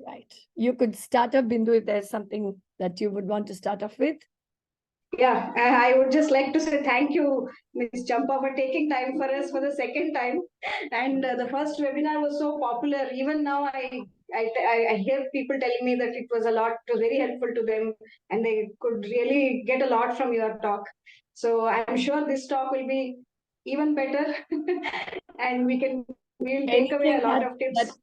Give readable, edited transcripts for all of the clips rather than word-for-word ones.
Right. You could start off, Bindu, if there's something that you would want to start off with. Yeah, I would just like to say thank you, Ms Champa, for taking time for us for the second time. And the first webinar was so popular. Even now, I hear people telling me that it was very helpful to them, and they could really get a lot from your talk. So I'm sure this talk will be even better, and we'll take away a lot of tips.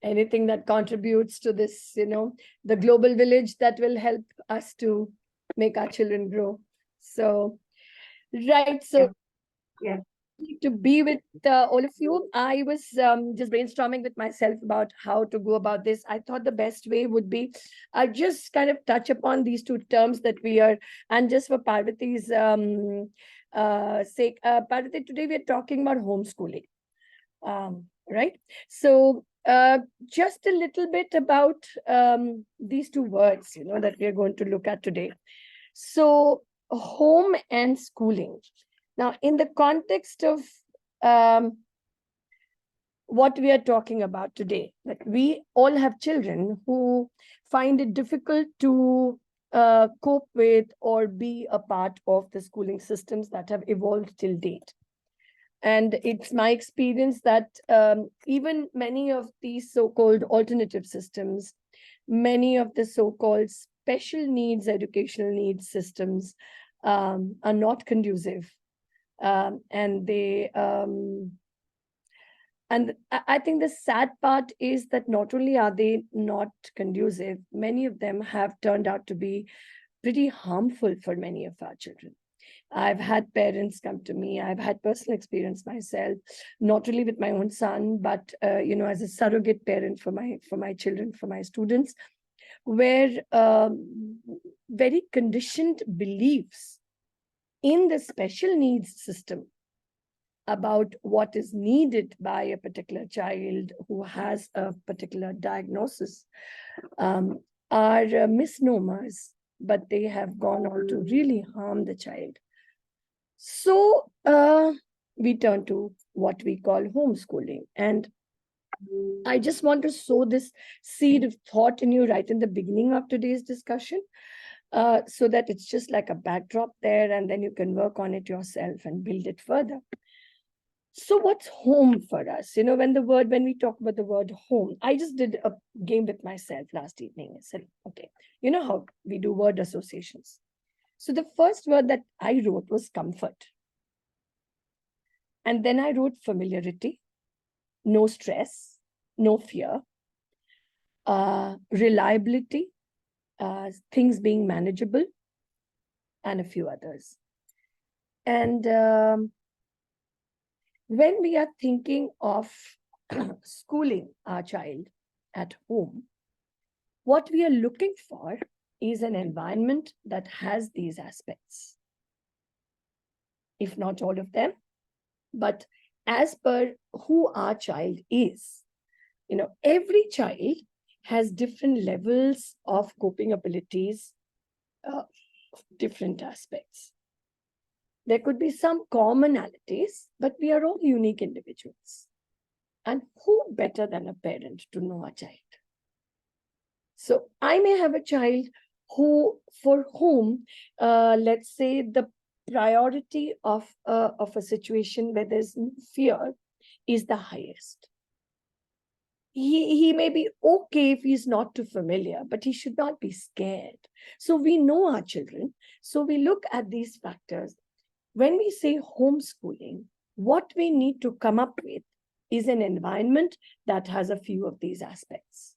Anything that contributes to this, the global village, that will help us to make our children grow. So, right. So, yeah. To be with all of you, I was just brainstorming with myself about how to go about this. I thought the best way would be just kind of touch upon these two terms that we are, and just for Parvati's sake, Parvati, today we are talking about homeschooling, right? So just a little bit about these two words, that we are going to look at today. So home and schooling. Now, in the context of what we are talking about today, that we all have children who find it difficult to cope with or be a part of the schooling systems that have evolved till date. And it's my experience that even many of these so-called alternative systems, many of the so-called special needs, educational needs systems are not conducive. And I think the sad part is that not only are they not conducive, many of them have turned out to be pretty harmful for many of our children. I've had parents come to me. I've had personal experience myself, not only with my own son, but as a surrogate parent for my children, for my students, where very conditioned beliefs in the special needs system about what is needed by a particular child who has a particular diagnosis are misnomers, but they have gone on to really harm the child. So we turn to what we call homeschooling. And I just want to sow this seed of thought in you right in the beginning of today's discussion, so that it's just like a backdrop there, and then you can work on it yourself and build it further. So what's home for us? When we talk about the word home, I just did a game with myself last evening. I said, okay, you know how we do word associations. So the first word that I wrote was comfort. And then I wrote familiarity, no stress, no fear, reliability, things being manageable, and a few others. And when we are thinking of schooling our child at home, what we are looking for is an environment that has these aspects. If not all of them, but as per who our child is. Every child has different levels of coping abilities, different aspects. There could be some commonalities, but we are all unique individuals. And who better than a parent to know a child? So I may have a child for whom, let's say, the priority of a situation where there's fear is the highest. He may be okay if he's not too familiar, but he should not be scared. So we know our children. So we look at these factors. When we say homeschooling, what we need to come up with is an environment that has a few of these aspects.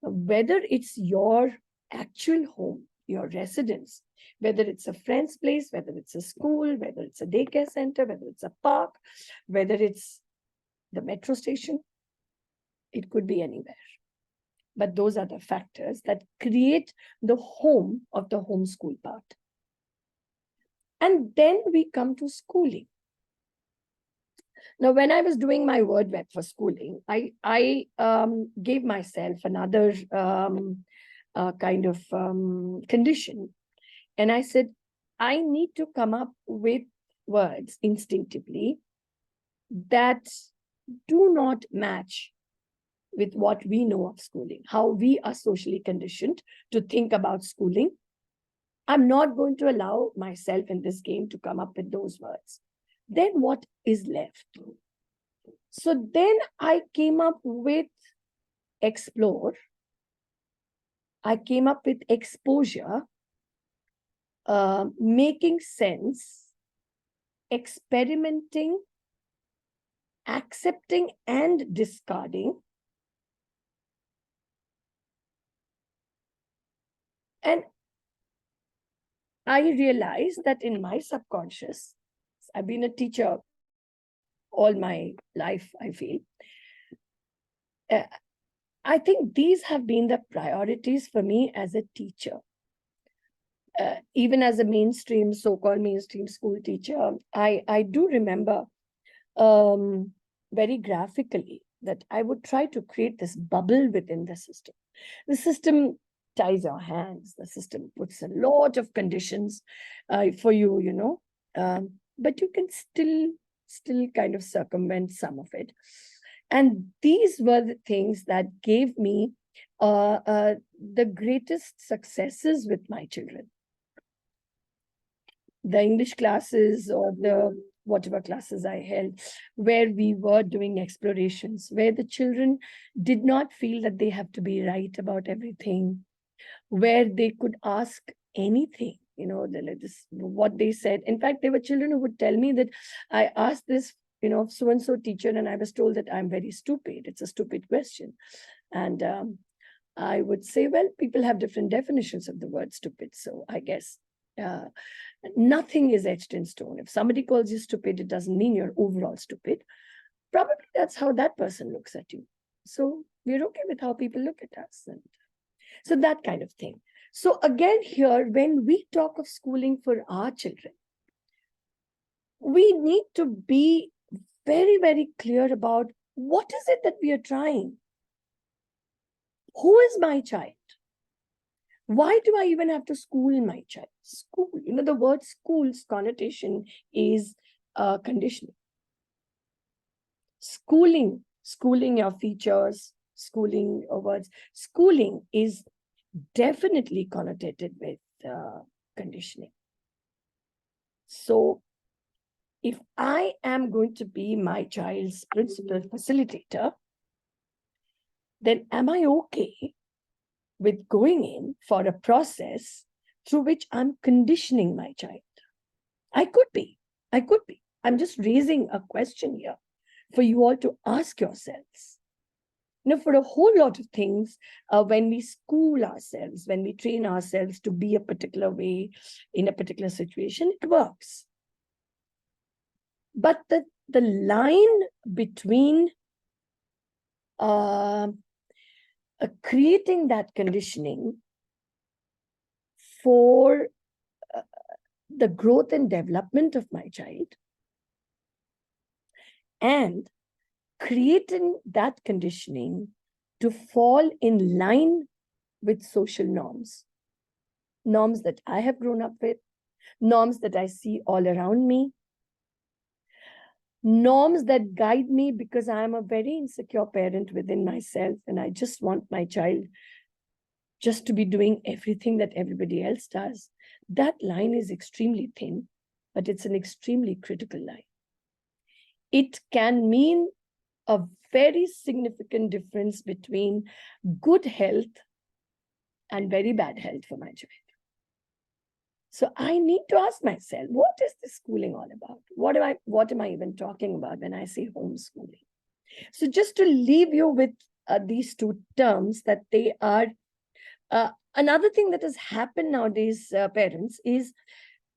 Whether it's your actual home, your residence, whether it's a friend's place, whether it's a school, whether it's a daycare center, whether it's a park, whether it's the metro station, it could be anywhere. But those are the factors that create the home of the homeschool part. And then we come to schooling. Now, when I was doing my word web for schooling, I gave myself another kind of condition. And I said, I need to come up with words instinctively that do not match with what we know of schooling, how we are socially conditioned to think about schooling, I'm not going to allow myself in this game to come up with those words. Then what is left? So then I came up with explore. I came up with exposure, making sense, experimenting, accepting and discarding. And I realized that in my subconscious, I've been a teacher all my life, I feel. I think these have been the priorities for me as a teacher. Even as a mainstream, so-called mainstream school teacher, I do remember very graphically that I would try to create this bubble within the system. The system ties our hands. The system puts a lot of conditions for you, you know, but you can still kind of circumvent some of it. And these were the things that gave me the greatest successes with my children. The English classes or the whatever classes I held, where we were doing explorations, where the children did not feel that they have to be right about everything, where they could ask anything, you know, what they said. In fact, there were children who would tell me that I asked this, you know, so-and-so teacher, and I was told that I'm very stupid. It's a stupid question. And I would say, well, people have different definitions of the word stupid. So I guess nothing is etched in stone. If somebody calls you stupid, it doesn't mean you're overall stupid. Probably that's how that person looks at you. So we're okay with how people look at us. And so that kind of thing. So again, here, when we talk of schooling for our children, we need to be very, very clear about what is it that we are trying? Who is my child? Why do I even have to school my child? School, you know, the word school's connotation is conditioning. Schooling your features, schooling words. Schooling is definitely connotated with conditioning. So if I am going to be my child's principal facilitator, then am I okay with going in for a process through which I'm conditioning my child? I could be. I'm just raising a question here for you all to ask yourselves. You know, for a whole lot of things, when we school ourselves, when we train ourselves to be a particular way in a particular situation, it works. But the line between creating that conditioning for the growth and development of my child and creating that conditioning to fall in line with social norms that I have grown up with, norms that I see all around me, norms that guide me because I am a very insecure parent within myself and I just want my child just to be doing everything that everybody else does. That line is extremely thin, but it's an extremely critical line. It can mean a very significant difference between good health and very bad health for my child. So I need to ask myself, what is this schooling all about? What am I even talking about when I say homeschooling? So just to leave you with these two terms, that they are another thing that has happened nowadays, parents, is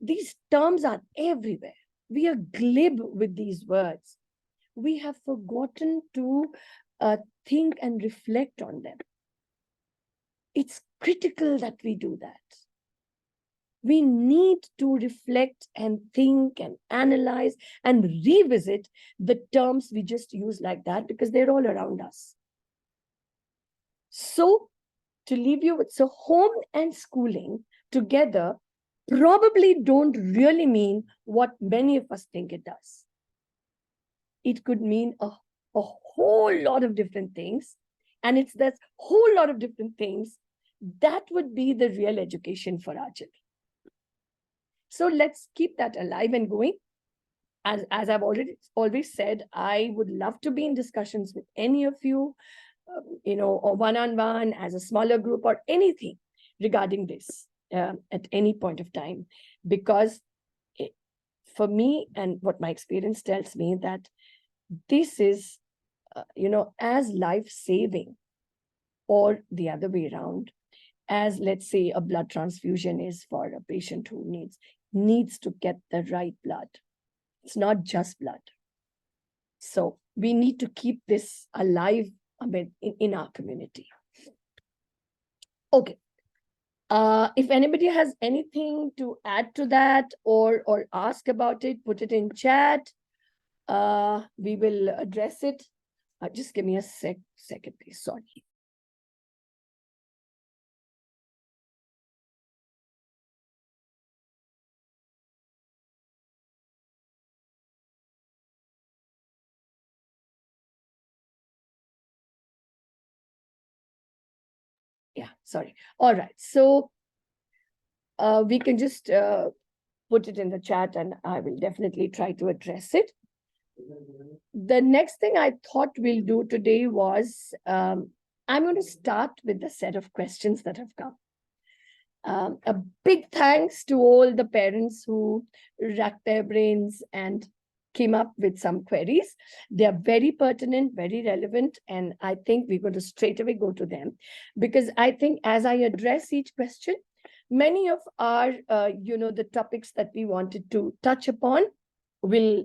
these terms are everywhere. We are glib with these words. We have forgotten to think and reflect on them. It's critical that we do that. We need to reflect and think and analyze and revisit the terms we just use like that because they're all around us. So to leave you with, so home and schooling together probably don't really mean what many of us think it does. It could mean a a whole lot of different things. And it's that whole lot of different things that would be the real education for our children. So let's keep that alive and going. As I've always said, I would love to be in discussions with any of you, or one-on-one, as a smaller group, or anything regarding this at any point of time. Because for me, and what my experience tells me, that this is, as life-saving, or the other way around, as, let's say, a blood transfusion is for a patient who needs to get the right blood. It's not just blood. So we need to keep this alive in our community. Okay. If anybody has anything to add to that or ask about it, put it in chat. We will address it. Just give me a second, please. Sorry. Yeah, sorry. All right. So we can just put it in the chat, and I will definitely try to address it. The next thing I thought we'll do today was, I'm going to start with the set of questions that have come. A big thanks to all the parents who racked their brains and came up with some queries. They are very pertinent, very relevant, and I think we're going to straight away go to them, because I think as I address each question, many of our, the topics that we wanted to touch upon will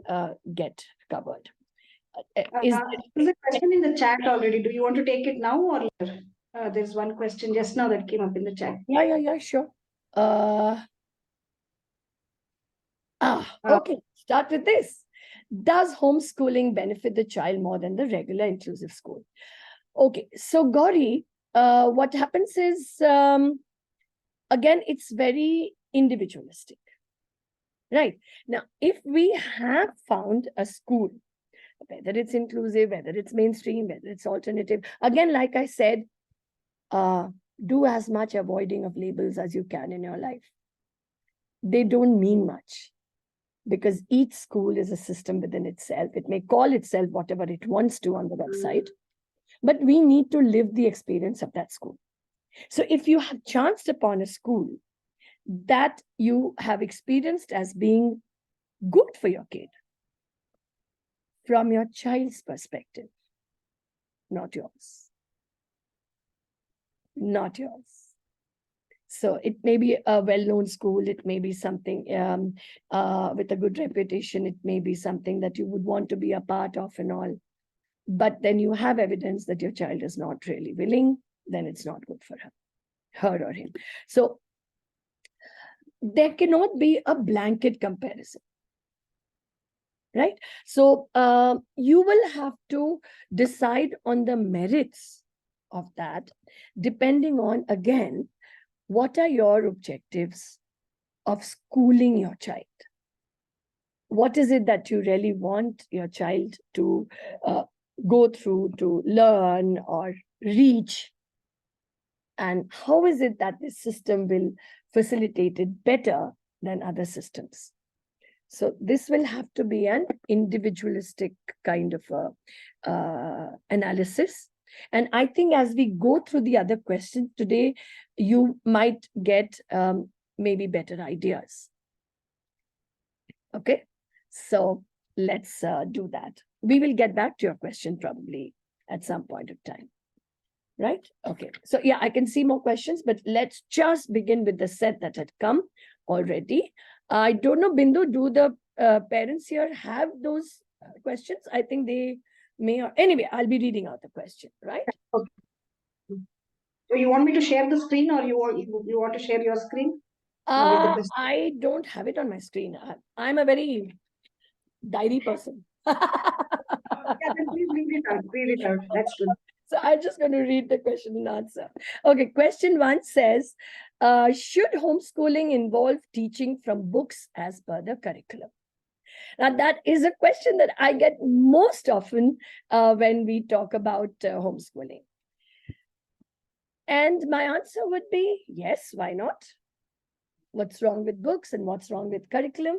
get covered. There's a question in the chat already. Do you want to take it now or later? There's one question just now that came up in the chat. Yeah, sure. Okay, start with this. Does homeschooling benefit the child more than the regular inclusive school? Okay, so Gauri, what happens is, again, it's very individualistic. Right. Now, if we have found a school, whether it's inclusive, whether it's mainstream, whether it's alternative, again, like I said, do as much avoiding of labels as you can in your life. They don't mean much, because each school is a system within itself. It may call itself whatever it wants to on the website, but we need to live the experience of that school. So if you have chanced upon a school that you have experienced as being good for your kid, from your child's perspective, not yours. Not yours. So it may be a well-known school, it may be something with a good reputation, it may be something that you would want to be a part of and all. But then you have evidence that your child is not really willing, then it's not good for her or him. So there cannot be a blanket comparison. Right? So you will have to decide on the merits of that, depending on, again, what are your objectives of schooling your child? What is it that you really want your child to go through, to learn or reach? And how is it that this system will facilitate it better than other systems? So this will have to be an individualistic kind of analysis. And I think as we go through the other questions today, you might get maybe better ideas. Okay, so let's do that. We will get back to your question probably at some point of time. Right? Okay, so yeah, I can see more questions, but let's just begin with the set that had come already. I don't know, Bindu, do the parents here have those questions? I think they may. Anyway, I'll be reading out the question, right? Okay. So you want me to share the screen, or you want to share your screen? I don't have it on my screen. I'm a very diary person. Yeah, then please read it out. Read it out. That's good. So I'm just going to read the question and answer. Okay, question 1 says, should homeschooling involve teaching from books as per the curriculum? Now, that is a question that I get most often when we talk about homeschooling. And my answer would be yes, why not? What's wrong with books and what's wrong with curriculum?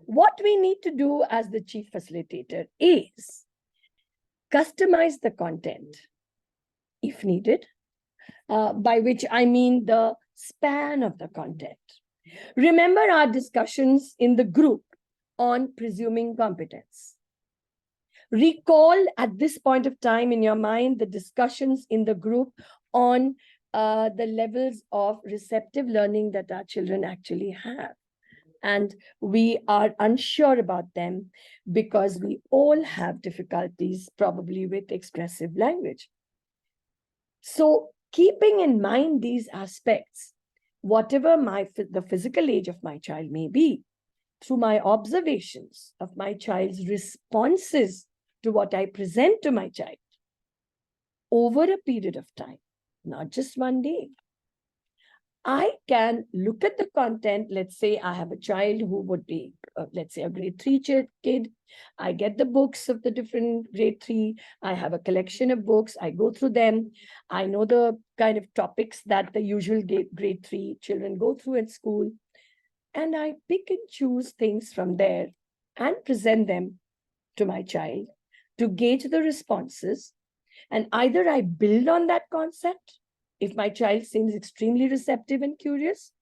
What we need to do as the chief facilitator is customize the content if needed, by which I mean the span of the content. Remember our discussions in the group on presuming competence. Recall at this point of time in your mind the discussions in the group on the levels of receptive learning that our children actually have. And we are unsure about them because we all have difficulties probably with expressive language. So keeping in mind these aspects, whatever the physical age of my child may be, through my observations of my child's responses to what I present to my child over a period of time, not just one day, I can look at the content. Let's say I have a child who would be, let's say, a grade 3 kid. I get the books of the different grade 3. I have a collection of books. I go through them. I know the kind of topics that the usual grade 3 children go through at school. And I pick and choose things from there and present them to my child to gauge the responses. And either I build on that concept, if my child seems extremely receptive and curious,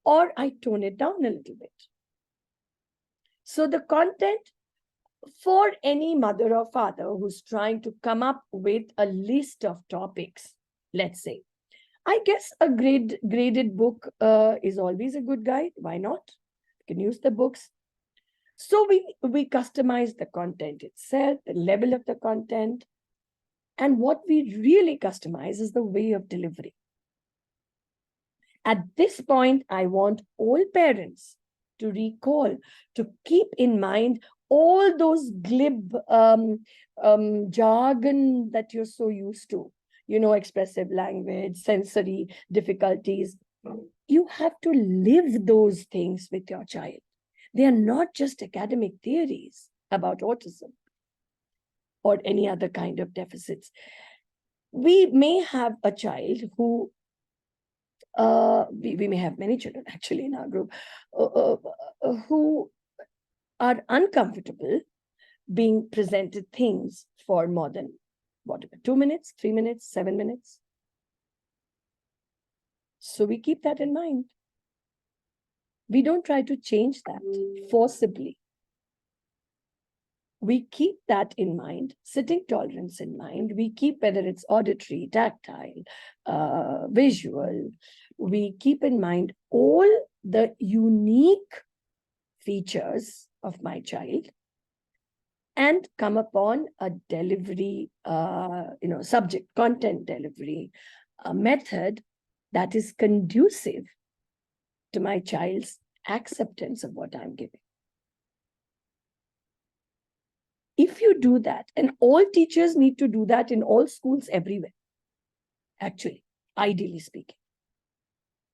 or I tone it down a little bit. So the content for any mother or father who's trying to come up with a list of topics, let's say, I guess a graded book is always a good guide. Why not? You can use the books. So we customize the content itself, the level of the content. And what we really customize is the way of delivery. At this point, I want all parents to recall, to keep in mind all those glib jargon that you're so used to, expressive language, sensory difficulties. You have to live those things with your child. They are not just academic theories about autism or any other kind of deficits. We may have a child who, we may have many children actually in our group, who are uncomfortable being presented things for more than, 2 minutes, 3 minutes, 7 minutes. So we keep that in mind. We don't try to change that forcibly. We keep that in mind, sitting tolerance in mind. We keep whether it's auditory, tactile, visual. We keep in mind all the unique features of my child and come upon a delivery, subject content delivery method that is conducive to my child's acceptance of what I'm giving. If you do that, and all teachers need to do that in all schools everywhere, actually, ideally speaking.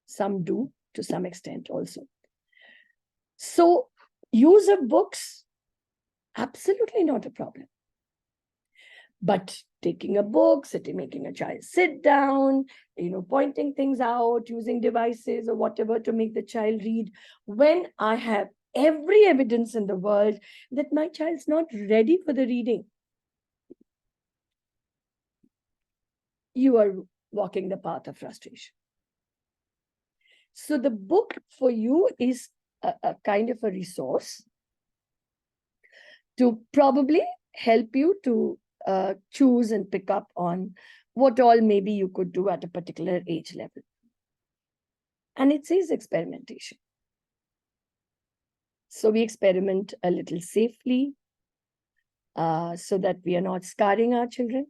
Some do to some extent also. So use of books, absolutely not a problem. But taking a book, making a child sit down, pointing things out, using devices or whatever to make the child read, when I have every evidence in the world that my child's not ready for the reading, you are walking the path of frustration. So the book for you is a kind of a resource to probably help you to choose and pick up on what all maybe you could do at a particular age level. And it says experimentation. So we experiment a little safely so that we are not scarring our children.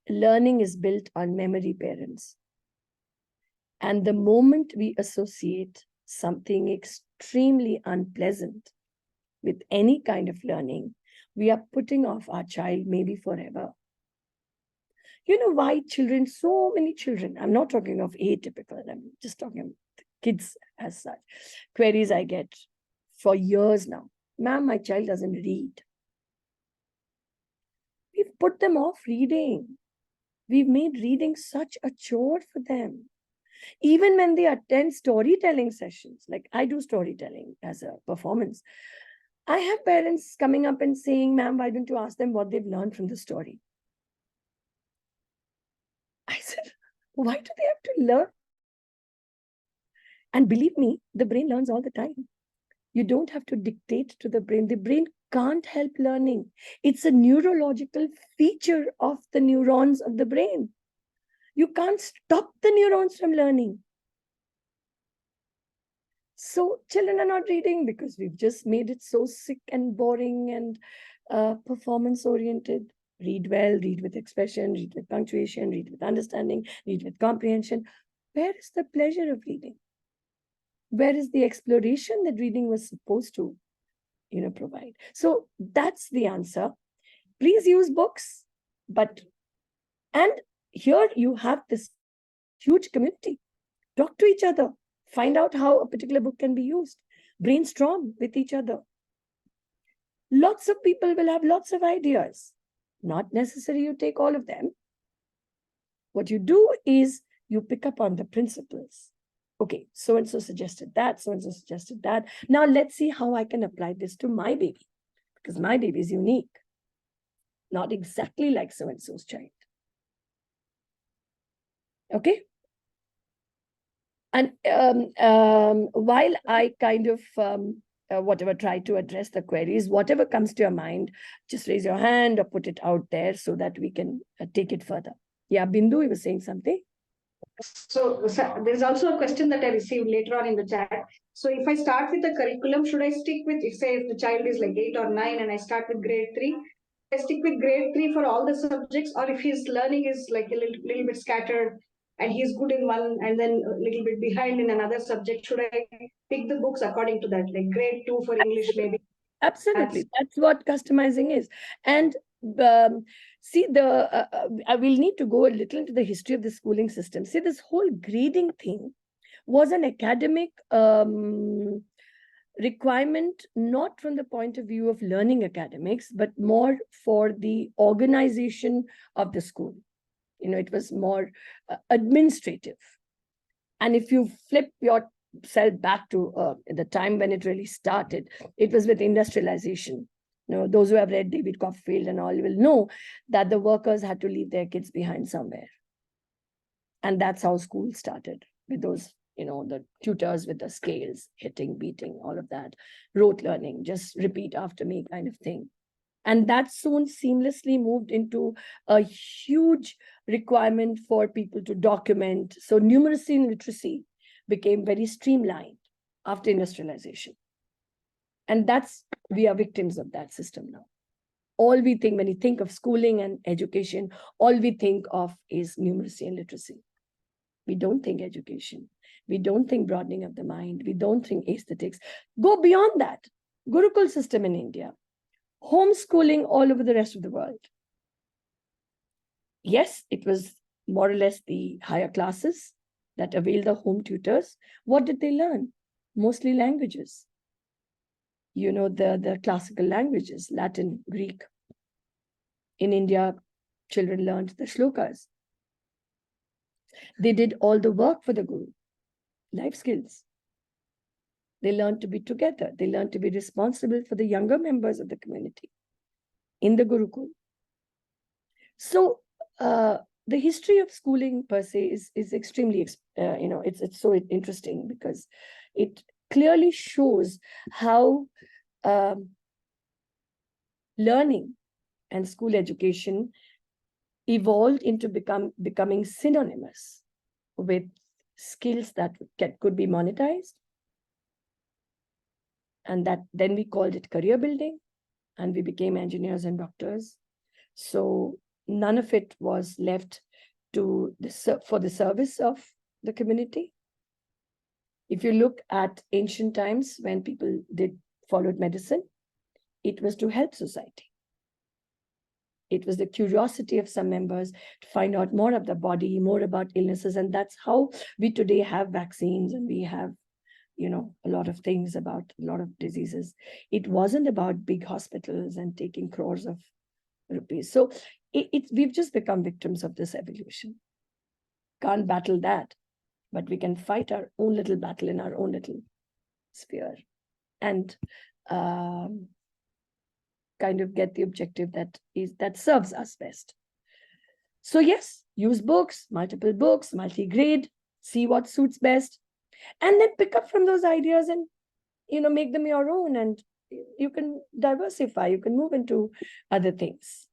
Learning is built on memory parents. And the moment we associate something extremely unpleasant with any kind of learning, we are putting off our child maybe forever. You know why children, so many children, I'm not talking of atypical, I'm just talking kids as such. Queries I get for years now. Ma'am, my child doesn't read. We've put them off reading. We've made reading such a chore for them. Even when they attend storytelling sessions, like I do storytelling as a performance, I have parents coming up and saying, ma'am, why don't you ask them what they've learned from the story? I said, why do they have to learn? And believe me, the brain learns all the time. You don't have to dictate to the brain. The brain can't help learning. It's a neurological feature of the neurons of the brain. You can't stop the neurons from learning. So children are not reading because we've just made it so sick and boring and performance oriented. Read well, read with expression, read with punctuation, read with understanding, read with comprehension. Where is the pleasure of reading? Where is the exploration that reading was supposed to, provide? So that's the answer. Please use books, and here you have this huge community. Talk to each other. Find out how a particular book can be used. Brainstorm with each other. Lots of people will have lots of ideas. Not necessary you take all of them. What you do is you pick up on the principles. Okay, so-and-so suggested that, so-and-so suggested that. Now let's see how I can apply this to my baby, because my baby is unique. Not exactly like so-and-so's child. Okay? And while I kind of, try to address the queries, whatever comes to your mind, just raise your hand or put it out there so that we can take it further. Yeah, Bindu, you were saying something? So there's also a question that I received later on in the chat. So if I start with the curriculum, should I stick with, if the child is like 8 or 9 and I start with grade 3, I stick with grade 3 for all the subjects, or if his learning is like a little bit scattered and he's good in one and then a little bit behind in another subject, should I pick the books according to that, like grade 2 for English maybe? Absolutely. That's what customizing is. And see, I will need to go a little into the history of the schooling system. See, this whole grading thing was an academic requirement, not from the point of view of learning academics, but more for the organization of the school. It was more administrative. And if you flip yourself back to the time when it really started, it was with industrialization. Those who have read David Copperfield and all will know that the workers had to leave their kids behind somewhere. And that's how school started, with those, the tutors with the scales, hitting, beating, all of that, rote learning, just repeat after me kind of thing. And that soon seamlessly moved into a huge requirement for people to document. So numeracy and literacy became very streamlined after industrialization. And we are victims of that system now. All we think, when you think of schooling and education, all we think of is numeracy and literacy. We don't think education. We don't think broadening of the mind. We don't think aesthetics. Go beyond that. Gurukul system in India. Homeschooling all over the rest of the world. Yes, it was more or less the higher classes that availed the home tutors. What did they learn? Mostly languages. The classical languages, Latin, Greek. In India, children learned the shlokas. They did all the work for the guru, life skills. They learned to be together. They learned to be responsible for the younger members of the community in the Gurukul. So the history of schooling per se is extremely, it's so interesting, because it clearly shows how learning and school education evolved into becoming synonymous with skills that could be monetized. And that then we called it career building, and we became engineers and doctors. So none of it was left for the service of the community. If you look at ancient times, when people followed medicine, it was to help society. It was the curiosity of some members to find out more of the body, more about illnesses. And that's how we today have vaccines, and we have, a lot of things about a lot of diseases. It wasn't about big hospitals and taking crores of rupees. So we've just become victims of this evolution. Can't battle that, but we can fight our own little battle in our own little sphere, and kind of get the objective that serves us best. So yes, use books, multiple books, multi-grade, see what suits best, and then pick up from those ideas and make them your own, and you can diversify, you can move into other things.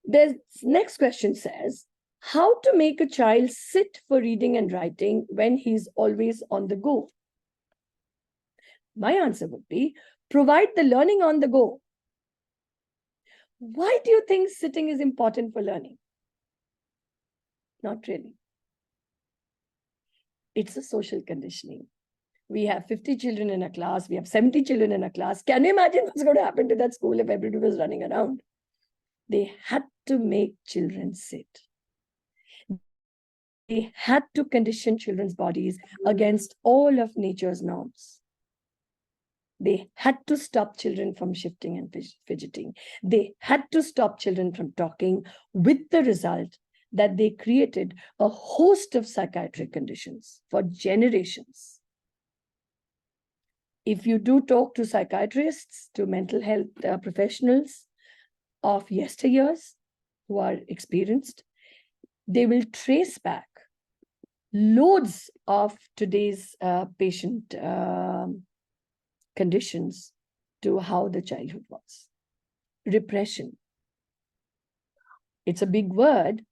The next question says, how to make a child sit for reading and writing when he's always on the go? My answer would be, provide the learning on the go. Why do you think sitting is important for learning? Not really. It's a social conditioning. We have 50 children in a class. We have 70 children in a class. Can you imagine what's going to happen to that school if everybody was running around? They had to make children sit. They had to condition children's bodies against all of nature's norms. They had to stop children from shifting and fidgeting. They had to stop children from talking, with the result that they created a host of psychiatric conditions for generations. If you do talk to psychiatrists, to mental health professionals of yesteryears who are experienced, they will trace back loads of today's patient conditions to how the childhood was. Repression. It's a big word,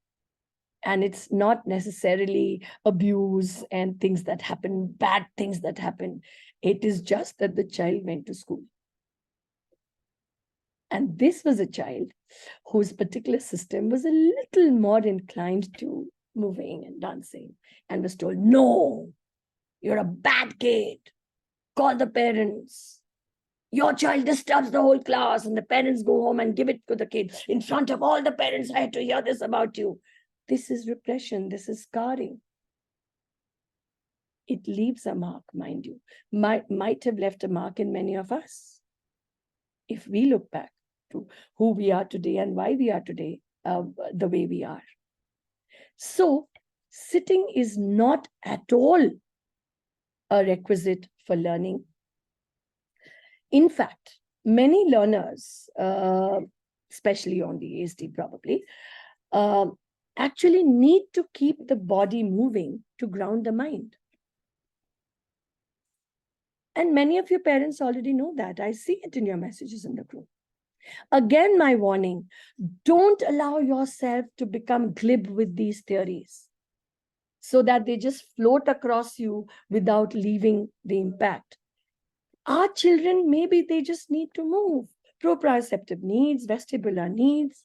and it's not necessarily abuse and things that happen, bad things that happen. It is just that the child went to school. And this was a child whose particular system was a little more inclined to moving and dancing, and was told, no, you're a bad kid. Call the parents. Your child disturbs the whole class, and the parents go home and give it to the kid. In front of all the parents, I had to hear this about you. This is repression. This is scarring. It leaves a mark, mind you. Might have left a mark in many of us. If we look back to who we are today and why we are today the way we are. So sitting is not at all a requisite for learning. In fact, many learners, especially on the ASD probably, actually need to keep the body moving to ground the mind. And many of your parents already know that. I see it in your messages in the group. Again, my warning, don't allow yourself to become glib with these theories so that they just float across you without leaving the impact. Our children, maybe they just need to move. Proprioceptive needs, vestibular needs,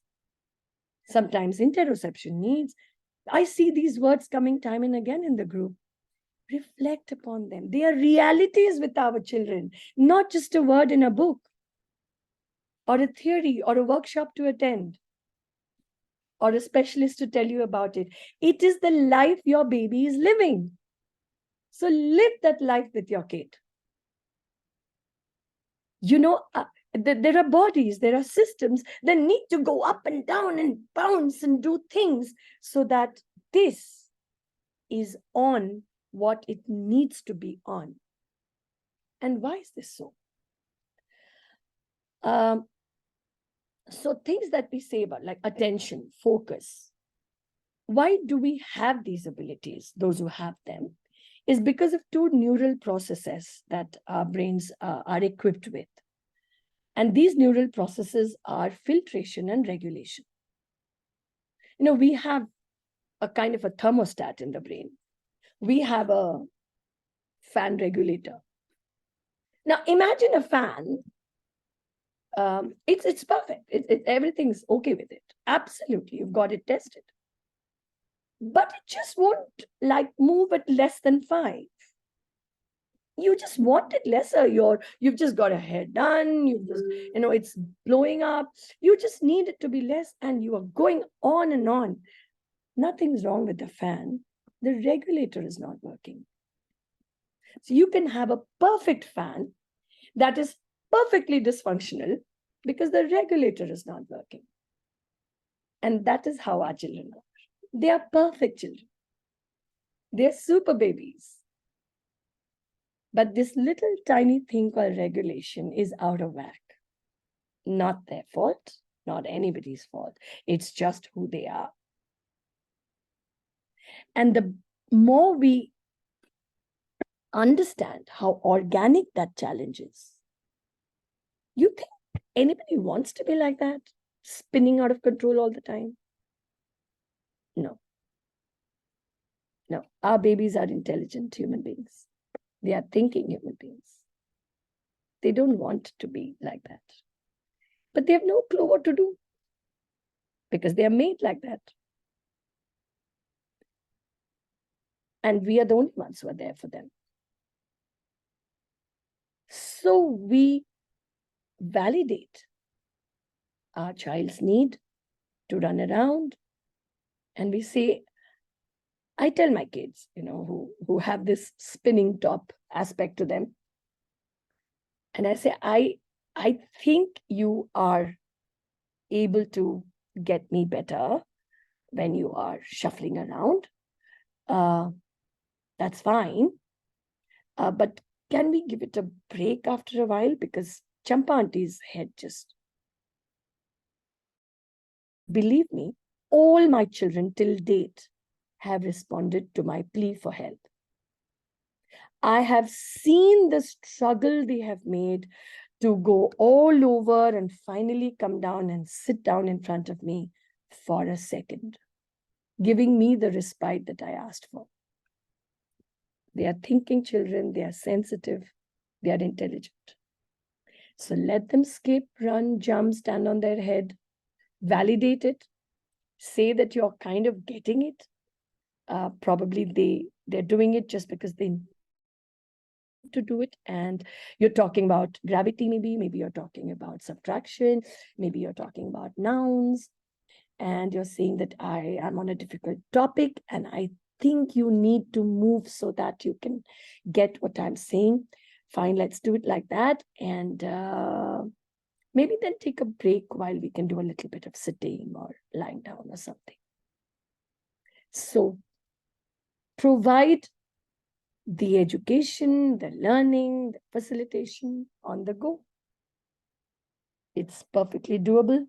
sometimes interoception needs. I see these words coming time and again in the group. Reflect upon them. They are realities with our children, not just a word in a book, or a theory, or a workshop to attend, or a specialist to tell you about it. It is the life your baby is living. So live that life with your kid. There are bodies, there are systems that need to go up and down and bounce and do things so that this is on what it needs to be on. And why is this so? So things that we say about, like attention, focus. Why do we have these abilities, those who have them? Is because of two neural processes that our brains are equipped with. And these neural processes are filtration and regulation. We have a kind of a thermostat in the brain. We have a fan regulator. Now, imagine a fan. It's perfect. Everything's okay with it. Absolutely, you've got it tested. But it just won't move at less than 5. You just want it lesser. You've just got a hair done. You've just, it's blowing up. You just need it to be less, and you are going on and on. Nothing's wrong with the fan. The regulator is not working. So you can have a perfect fan that is perfectly dysfunctional because the regulator is not working. And that is how our children are. They are perfect children. They're super babies. But this little tiny thing called regulation is out of whack. Not their fault, not anybody's fault. It's just who they are. And the more we understand how organic that challenge is, you think anybody wants to be like that? Spinning out of control all the time? No. No. Our babies are intelligent human beings. They are thinking human beings. They don't want to be like that. But they have no clue what to do because they are made like that. And we are the only ones who are there for them. So we validate our child's need to run around. And we say, I tell my kids, who have this spinning top aspect to them. And I say, I think you are able to get me better when you are shuffling around. That's fine. But can we give it a break after a while? Because Champa Auntie's head just... Believe me, all my children till date have responded to my plea for help. I have seen the struggle they have made to go all over and finally come down and sit down in front of me for a second, giving me the respite that I asked for. They are thinking children, they are sensitive, they are intelligent. So let them skip, run, jump, stand on their head, validate it, say that you're kind of getting it. Probably they're doing it just because they need to do it. And you're talking about gravity, maybe you're talking about subtraction, maybe you're talking about nouns, and you're saying that I am on a difficult topic and I think you need to move so that you can get what I'm saying. Fine, let's do it like that. And maybe then take a break while we can do a little bit of sitting or lying down or something. So provide the education, the learning, the facilitation on the go. It's perfectly doable.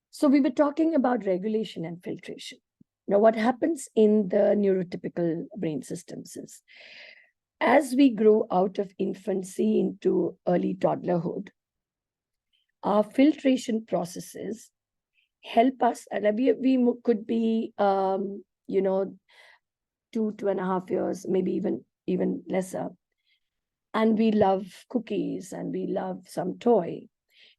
So we were talking about regulation and filtration. Now, what happens in the neurotypical brain systems is, as we grow out of infancy into early toddlerhood, our filtration processes help us, and we could be, 2.5 years, maybe even lesser, and we love cookies and we love some toy,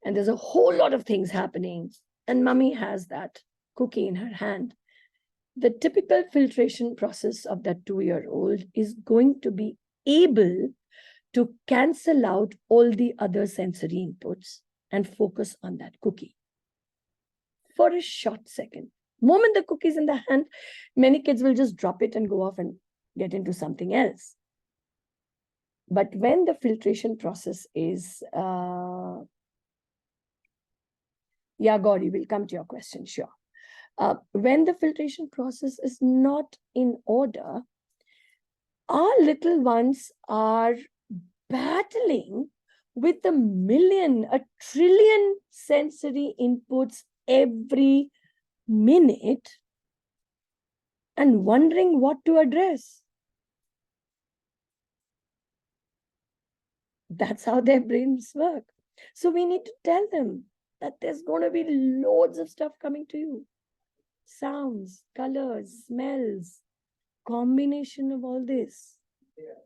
and there's a whole lot of things happening, and mommy has that cookie in her hand. The typical filtration process of that 2-year-old is going to be able to cancel out all the other sensory inputs and focus on that cookie for a short second. Moment the cookie's in the hand, many kids will just drop it and go off and get into something else. But when the filtration process is, Gauri, we'll come to your question, sure. When the filtration process is not in order, our little ones are battling with a trillion sensory inputs every minute and wondering what to address. That's how their brains work. So we need to tell them that there's going to be loads of stuff coming to you. Sounds, colors, smells, combination of all this. Yeah.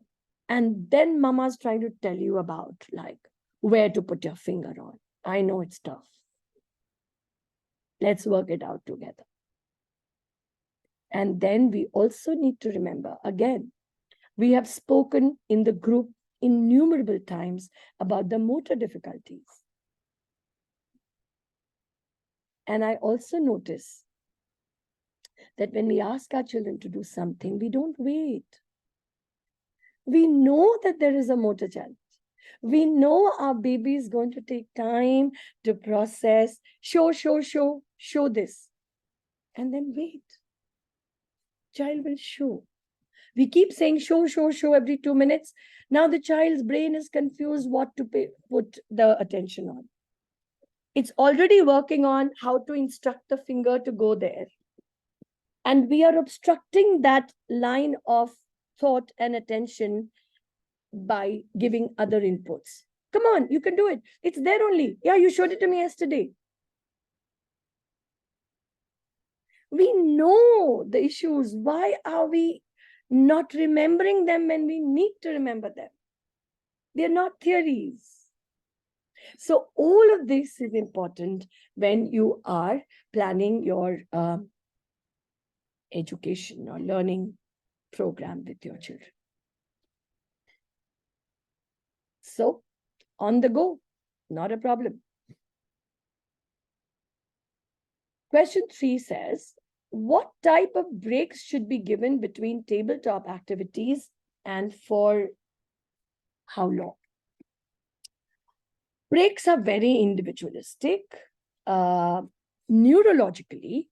And then mama's trying to tell you about like where to put your finger on. I know it's tough. Let's work it out together. And then we also need to remember, again, we have spoken in the group innumerable times about the motor difficulties. And I also notice that when we ask our children to do something, we don't wait. We know that there is a motor challenge. We know our baby is going to take time to process, show this, and then wait. Child will show. We keep saying show every 2 minutes. Now the child's brain is confused what to put the attention on. It's already working on how to instruct the finger to go there. And we are obstructing that line of thought and attention by giving other inputs. Come on, you can do it. It's there only. Yeah, you showed it to me yesterday. We know the issues. Why are we not remembering them when we need to remember them? They're not theories. So all of this is important when you are planning your education or learning program with your children. So on the go, not a problem. Question 3 says, what type of breaks should be given between tabletop activities and for how long? Breaks are very individualistic. Neurologically,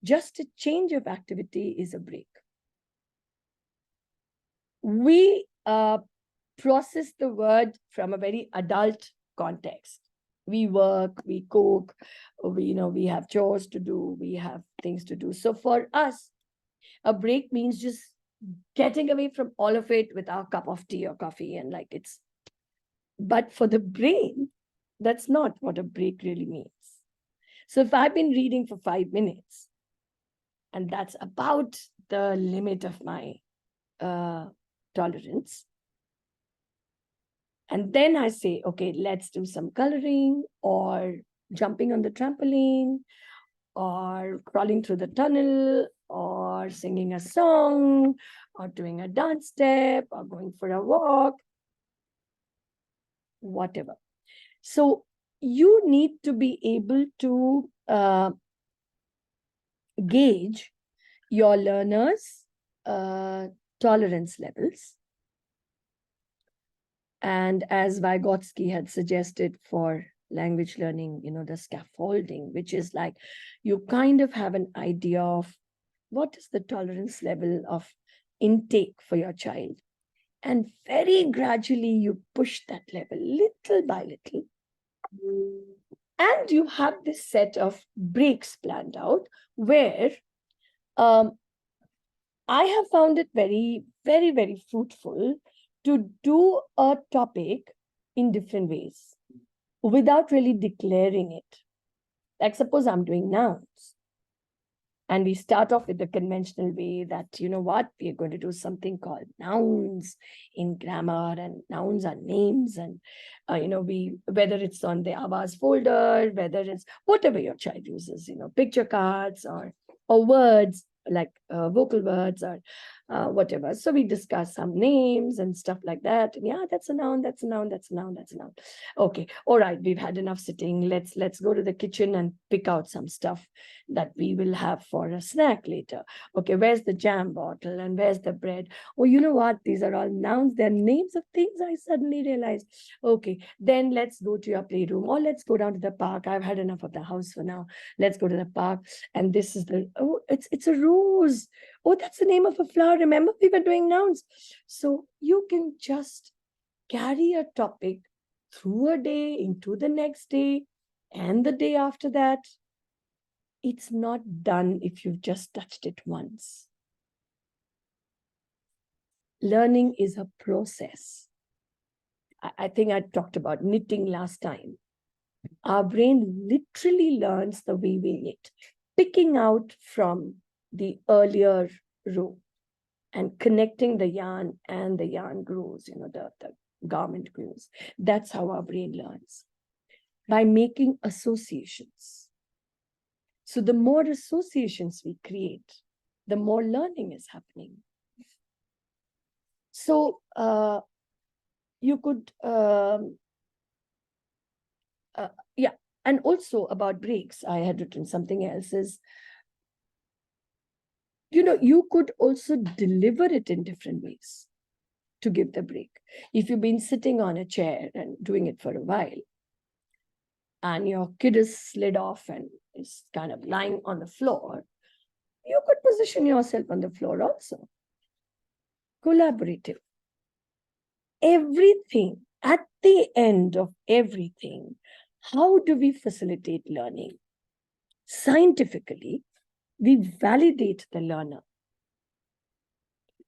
just a change of activity is a break. We process the word from a very adult context. We work, we cook, we have chores to do, we have things to do. So for us, a break means just getting away from all of it with our cup of tea or coffee and but for the brain, that's not what a break really means. So if I've been reading for 5 minutes, and that's about the limit of my tolerance, and then I say, okay, let's do some coloring or jumping on the trampoline or crawling through the tunnel or singing a song or doing a dance step or going for a walk, whatever. So you need to be able to gauge your learners' tolerance levels. And as Vygotsky had suggested for language learning, the scaffolding, which is like you kind of have an idea of what is the tolerance level of intake for your child. And very gradually you push that level little by little. And you have this set of breaks planned out where I have found it very, very, very fruitful to do a topic in different ways without really declaring it. Like suppose I'm doing nouns. And we start off with the conventional way that, we are going to do something called nouns in grammar, and nouns are names. And, whether it's on the Avaz folder, whether it's whatever your child uses, picture cards or words like vocal words or whatever. So we discuss some names and stuff like that. And yeah, that's a noun, that's a noun, that's a noun, that's a noun. Okay, all right, we've had enough sitting. Let's go to the kitchen and pick out some stuff that we will have for a snack later. Okay, where's the jam bottle and where's the bread? Oh, you know what? These are all nouns. They're names of things, I suddenly realized. Okay, then let's go to your playroom or let's go down to the park. I've had enough of the house for now. Let's go to the park. And this is it's a rose. Oh, that's the name of a flower. Remember, we were doing nouns. So you can just carry a topic through a day into the next day and the day after that. It's not done if you've just touched it once. Learning is a process. I think I talked about knitting last time. Our brain literally learns the way we knit, picking out from the earlier row and connecting the yarn, and the yarn grows, the garment grows. That's how our brain learns, by making associations. So the more associations we create, the more learning is happening. So you could, yeah. And also about breaks, I had written something else is, you could also deliver it in different ways to give the break. If you've been sitting on a chair and doing it for a while, and your kid is slid off and is kind of lying on the floor, you could position yourself on the floor also. Collaborative. Everything, at the end of everything, how do we facilitate learning? Scientifically, we validate the learner.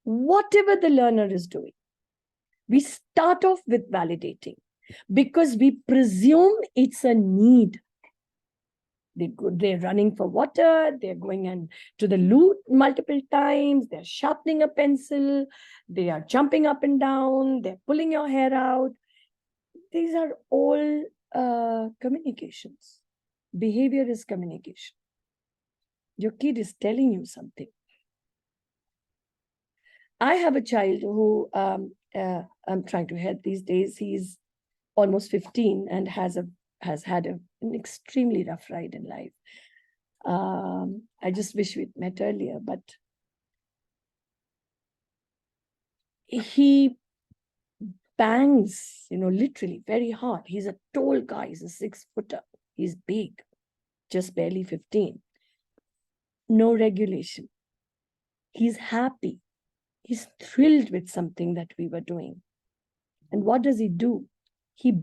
Whatever the learner is doing, we start off with validating because we presume it's a need. They're running for water, they're going to the loo multiple times, they're sharpening a pencil, they are jumping up and down, they're pulling your hair out. These are all communications. Behavior is communication. Your kid is telling you something. I have a child who I'm trying to help these days. He's almost 15 and has had an extremely rough ride in life. I just wish we'd met earlier, but he bangs, literally very hard. He's a tall guy. He's a 6-footer. He's big, just barely 15. No regulation. He's happy. He's thrilled with something that we were doing. And what does he do? He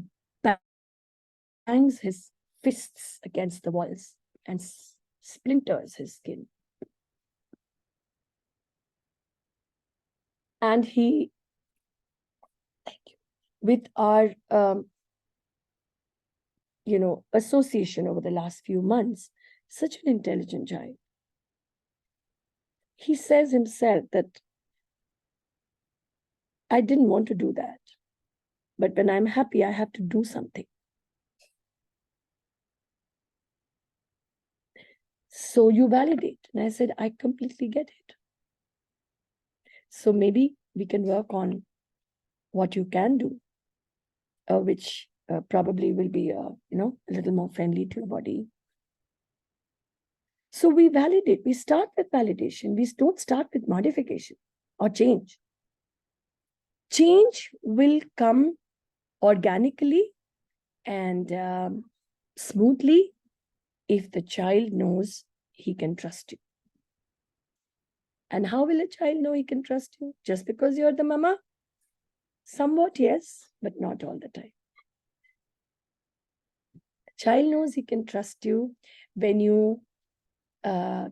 bangs his fists against the walls and splinters his skin. And he, with our, association over the last few months, such an intelligent child. He says himself that I didn't want to do that, but when I'm happy, I have to do something. So you validate. And I said, I completely get it. So maybe we can work on what you can do, which probably will be, a little more friendly to your body. So we validate. We start with validation. We don't start with modification or change. Change will come organically and smoothly if the child knows he can trust you. And how will a child know he can trust you? Just because you're the mama? Somewhat, yes, but not all the time. A child knows he can trust you when you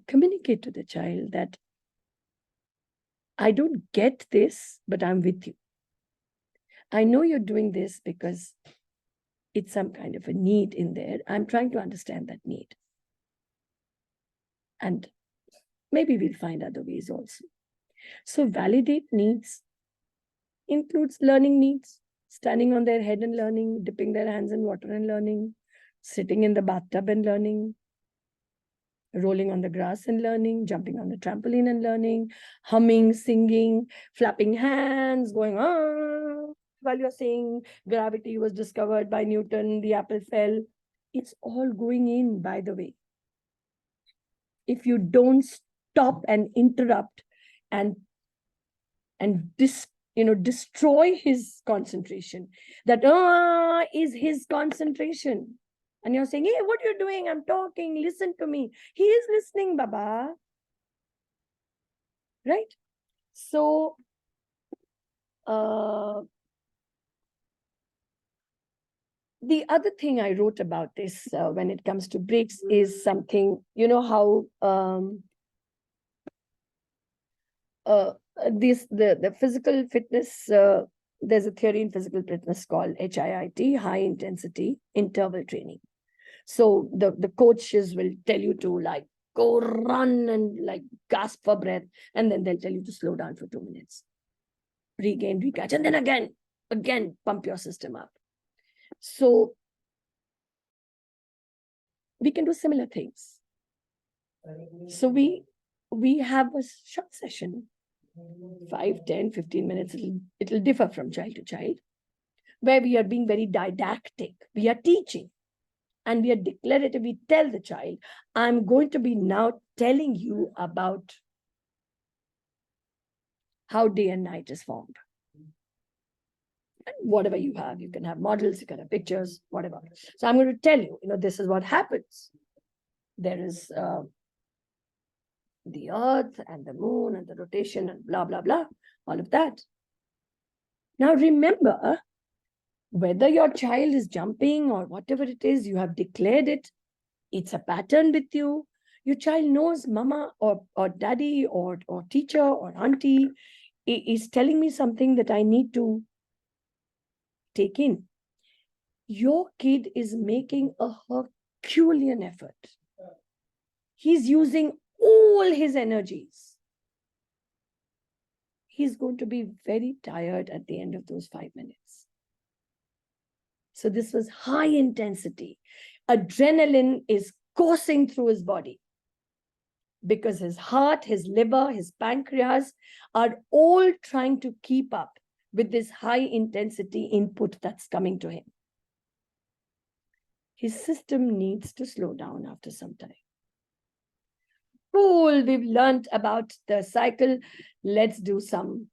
communicate to the child that I don't get this, but I'm with you. I know you're doing this because it's some kind of a need in there. I'm trying to understand that need. And maybe we'll find other ways also. So validate needs includes learning needs, standing on their head and learning, dipping their hands in water and learning, sitting in the bathtub and learning, rolling on the grass and learning, jumping on the trampoline and learning, humming, singing, flapping hands, going on while you're saying gravity was discovered by Newton, the apple fell. It's all going in, by the way. If you don't stop and interrupt and destroy his concentration, that is his concentration. And you're saying, hey, what are you doing? I'm talking, listen to me. He is listening, Baba. Right? So, the other thing I wrote about this when it comes to breaks is something, how the physical fitness, there's a theory in physical fitness called HIIT, high intensity interval training. So the coaches will tell you to go run and gasp for breath, and then they'll tell you to slow down for 2 minutes, regain, recatch, and then again pump your system up. So we can do similar things. So we we have a short session, 5, 10, 15 minutes. It'll differ from child to child, where we are being very didactic. We are teaching and we are declarative. We tell the child, I'm going to be now telling you about how day and night is formed. And whatever you have, you can have models, you can have pictures, whatever. So I'm going to tell you, this is what happens. There is the earth and the moon and the rotation and blah, blah, blah, all of that. Now remember, whether your child is jumping or whatever it is, you have declared it. It's a pattern with you. Your child knows mama or daddy or teacher or auntie is telling me something that I need to take in. Your kid is making a Herculean effort. He's using all his energies. He's going to be very tired at the end of those 5 minutes. So this was high intensity. Adrenaline is coursing through his body because his heart, his liver, his pancreas are all trying to keep up with this high intensity input that's coming to him. His system needs to slow down after some time. Cool, we've learned about the cycle. Let's do some,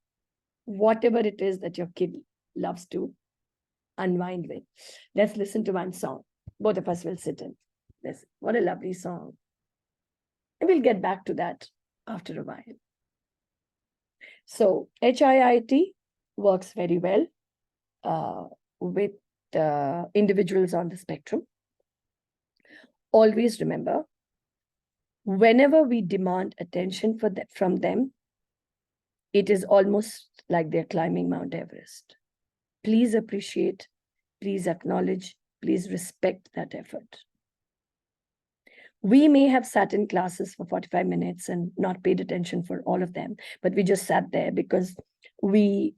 whatever it is that your kid loves to unwind with. Let's listen to one song. Both of us will sit in. Listen, what a lovely song. And we'll get back to that after a while. So HIIT works very well with individuals on the spectrum. Always remember, whenever we demand attention from them, it is almost like they're climbing Mount Everest. Please appreciate, please acknowledge, please respect that effort. We may have sat in classes for 45 minutes and not paid attention for all of them, but we just sat there because we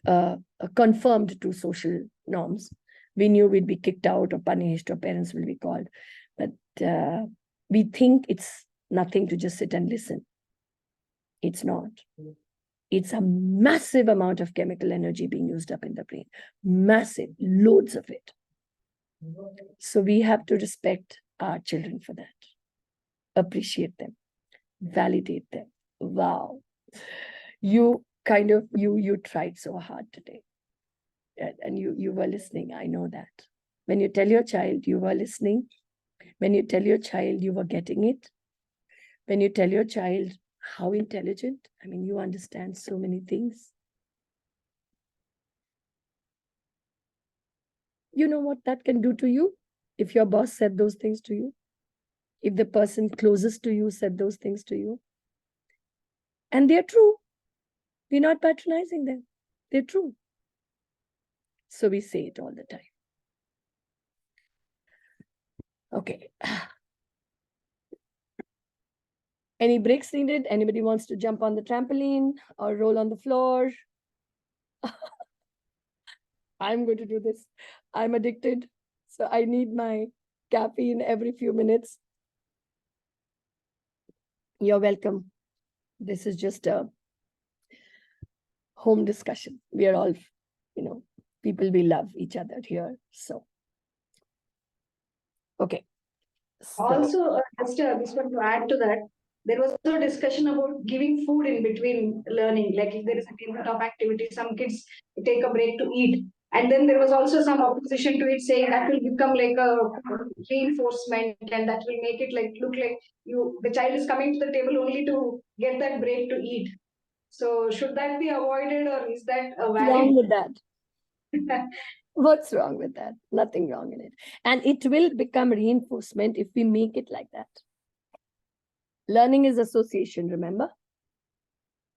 conformed to social norms. We knew we'd be kicked out or punished or parents will be called. But we think it's nothing to just sit and listen. It's not. It's a massive amount of chemical energy being used up in the brain. Massive, loads of it. So we have to respect our children for that. Appreciate them. Validate them. Wow. You tried so hard today. And you were listening. I know that. When you tell your child you were listening, when you tell your child you were getting it, when you tell your child how intelligent, I mean, you understand so many things. You know what that can do to you if your boss said those things to you? If the person closest to you said those things to you? And they're true. We're not patronizing them. They're true. So we say it all the time. Okay. Any breaks needed? Anybody wants to jump on the trampoline or roll on the floor? I'm going to do this. I'm addicted. So I need my caffeine every few minutes. You're welcome. This is just a home discussion. We are all, people, we love each other here. So, okay. So, also, just this one to add to that, there was also a discussion about giving food in between learning. Like if there is a tabletop activity, some kids take a break to eat. And then there was also some opposition to it saying that will become like a reinforcement and that will make it look like the child is coming to the table only to get that break to eat. So should that be avoided or is that a valid? Wrong with that? What's wrong with that? Nothing wrong in it. And it will become reinforcement if we make it like that. Learning is association, remember?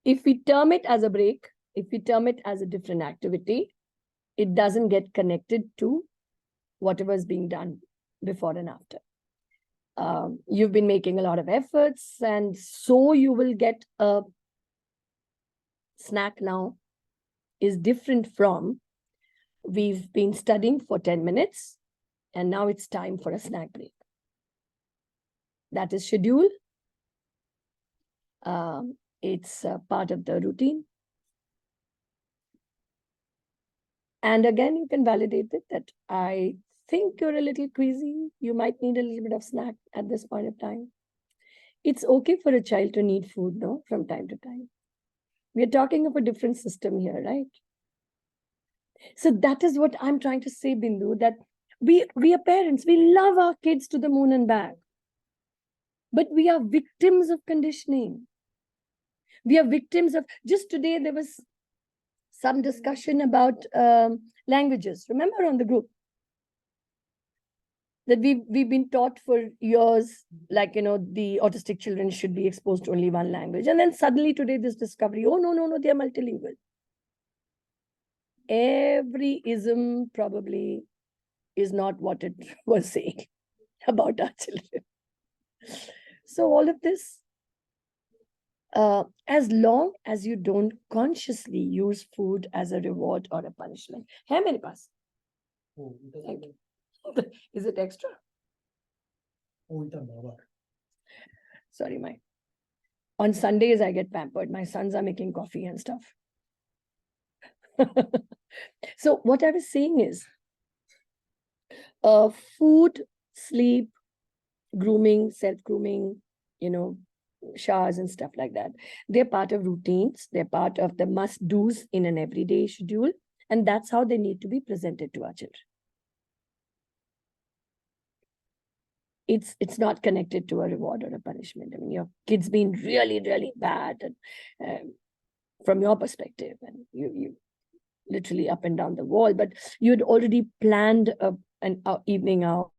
If we term it as a break, if we term it as a different activity, it doesn't get connected to whatever is being done before and after. You've been making a lot of efforts, and so you will get a snack now is different from we've been studying for 10 minutes, and now it's time for a snack break. That is schedule. It's part of the routine. And again, you can validate it that I think you're a little queasy. You might need a little bit of snack at this point of time. It's okay for a child to need food, no, from time to time. We're talking of a different system here, right? So that is what I'm trying to say, Bindu, that we are parents. We love our kids to the moon and back. But we are victims of conditioning. We are victims of, just today there was some discussion about languages. Remember on the group? That we've been taught for years, like, the autistic children should be exposed to only one language. And then suddenly today this discovery, oh, no, they are multilingual. Every ism probably is not what it was saying about our children. So all of this, as long as you don't consciously use food as a reward or a punishment. Hai mere paas? Thank you. Is it extra? Sorry, on Sundays I get pampered. My sons are making coffee and stuff. So what I was saying is, food, sleep, grooming, self-grooming, showers and stuff like that. They're part of routines. They're part of the must-dos in an everyday schedule. And that's how they need to be presented to our children. It's not connected to a reward or a punishment. I mean, your kid's been really, really bad and, from your perspective, and you literally up and down the wall, but you'd already planned an evening out,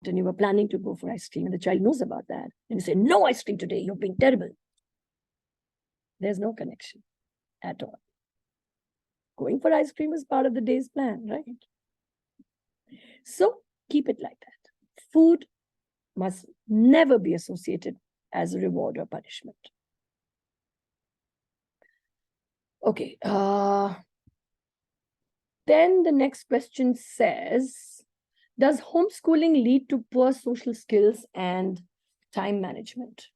and you were planning to go for ice cream, and the child knows about that, and you say, no ice cream today, you're being terrible. There's no connection at all. Going for ice cream is part of the day's plan, right? So keep it like that. Food must never be associated as a reward or punishment. Okay. Then the next question says, does homeschooling lead to poor social skills and time management?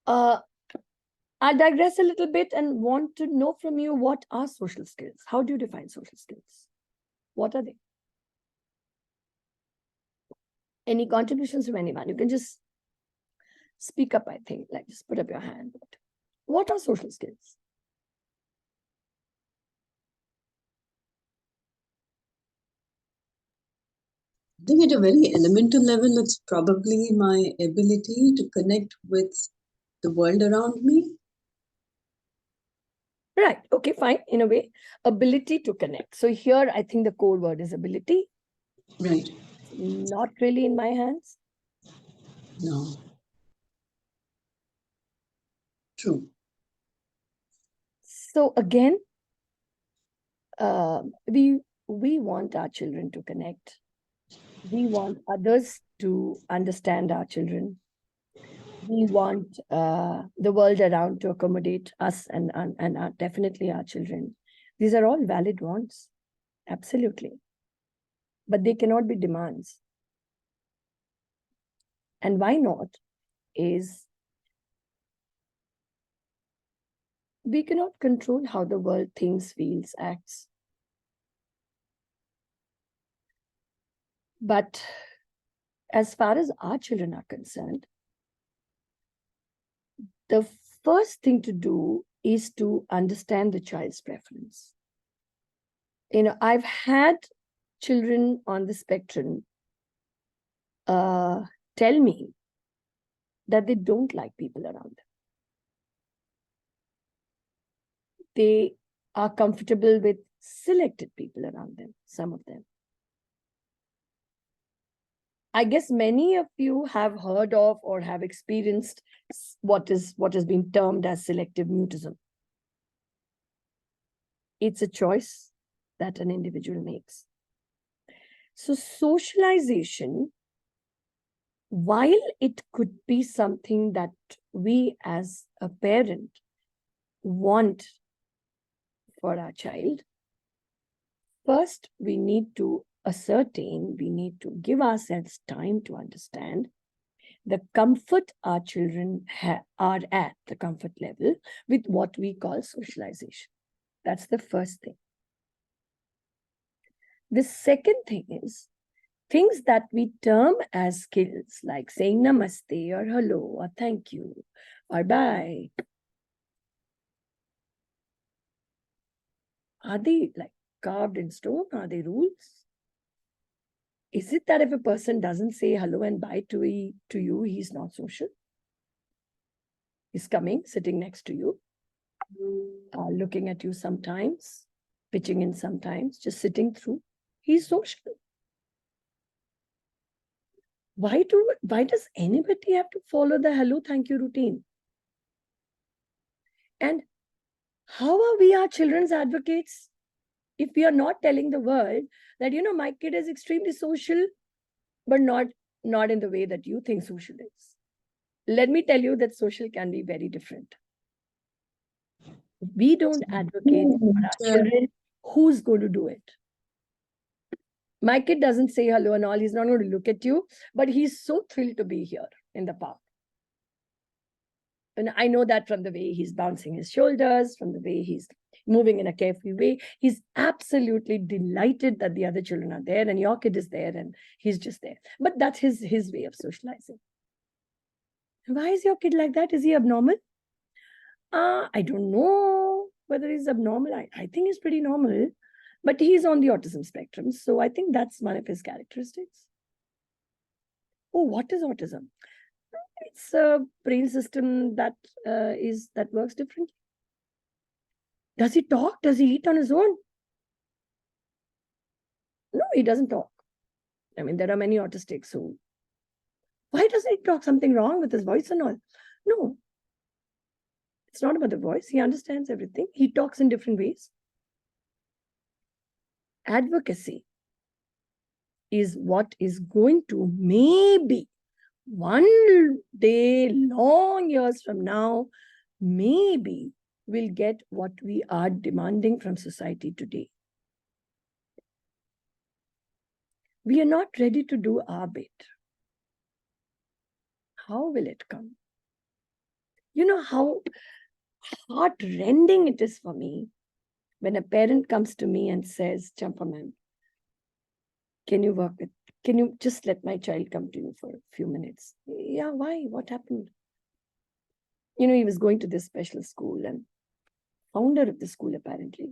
I'll digress a little bit and want to know from you, what are social skills? How do you define social skills? What are they? Any contributions from anyone? You can just speak up, I think, like just put up your hand. What are social skills? I think at a very elemental level, it's probably my ability to connect with the world around me. Right. Okay, fine. In a way, ability to connect. So here, I think the core word is ability. Right. Not really in my hands. No. True. So again, we want our children to connect. We want others to understand our children. We want the world around to accommodate us and definitely our children. These are all valid wants, absolutely. But they cannot be demands. And why not? Is we cannot control how the world thinks, feels, acts. But as far as our children are concerned, the first thing to do is to understand the child's preference. I've had children on the spectrum tell me that they don't like people around them. They are comfortable with selected people around them, some of them. I guess many of you have heard of or have experienced what has been termed as selective mutism. It's a choice that an individual makes. So socialization, while it could be something that we as a parent want for our child, first we need to ascertain, we need to give ourselves time to understand the comfort our children are at, the comfort level with what we call socialization. That's the first thing. The second thing is things that we term as skills, like saying namaste or hello or thank you or bye. Are they like carved in stone? Are they rules? Is it that if a person doesn't say hello and bye to you, he's not social? He's coming, sitting next to you, looking at you sometimes, pitching in sometimes, just sitting through. He's social. Why does anybody have to follow the hello, thank you routine? And how are we our children's advocates if we are not telling the world that, my kid is extremely social, but not in the way that you think social is? Let me tell you that social can be very different. We don't advocate for our children. Who's going to do it? My kid doesn't say hello and all. He's not going to look at you, but he's so thrilled to be here in the park. And I know that from the way he's bouncing his shoulders, from the way he's moving in a carefree way. He's absolutely delighted that the other children are there and your kid is there and he's just there. But that's his way of socializing. Why is your kid like that? Is he abnormal? I don't know whether he's abnormal. I think he's pretty normal, but he's on the autism spectrum. So I think that's one of his characteristics. Oh, what is autism? It's a brain system that works differently. Does he talk? Does he eat on his own? No, he doesn't talk. I mean, there are many autistics who... Why doesn't he talk? Something wrong with his voice and all? No. It's not about the voice. He understands everything. He talks in different ways. Advocacy is what is going to maybe one day, long years from now, maybe we'll get what we are demanding from society today. We are not ready to do our bit. How will it come? You know how heart-rending it is for me when a parent comes to me and says, Champa ma'am, can you just let my child come to you for a few minutes? Yeah, why? What happened? He was going to this special school and founder of the school apparently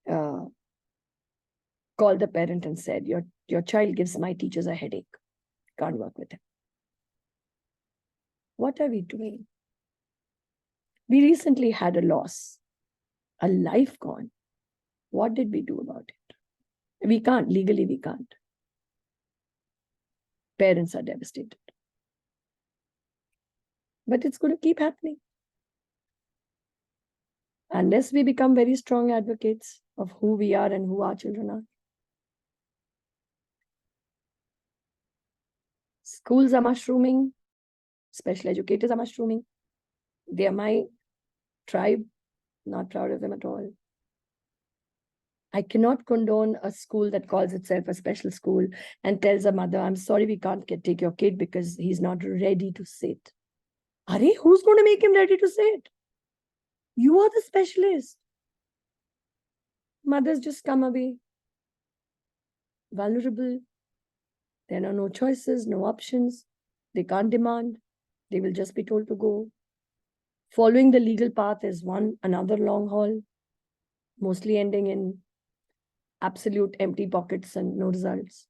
called the parent and said, your child gives my teachers a headache. Can't work with him. What are we doing? We recently had a loss, a life gone. What did we do about it? We can't. Legally, we can't. Parents are devastated. But it's going to keep happening. Unless we become very strong advocates of who we are and who our children are. Schools are mushrooming. Special educators are mushrooming. They are my tribe. Not proud of them at all. I cannot condone a school that calls itself a special school and tells a mother, I'm sorry, we can't take your kid because he's not ready to sit. Are who's going to make him ready to sit? You are the specialist. Mothers just come away vulnerable. There are no choices, no options. They can't demand. They will just be told to go. Following the legal path is another long haul, mostly ending in absolute empty pockets and no results.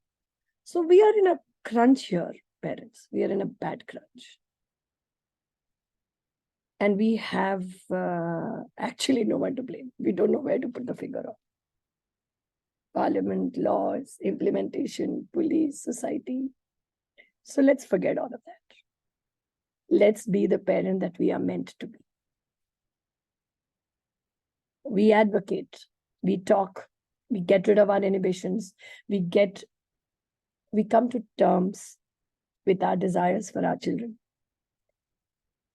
So we are in a crunch here, parents. We are in a bad crunch. And we have actually no one to blame. We don't know where to put the finger on. Parliament, laws, implementation, police, society. So let's forget all of that. Let's be the parent that we are meant to be. We advocate, we talk, we get rid of our inhibitions, we come to terms with our desires for our children.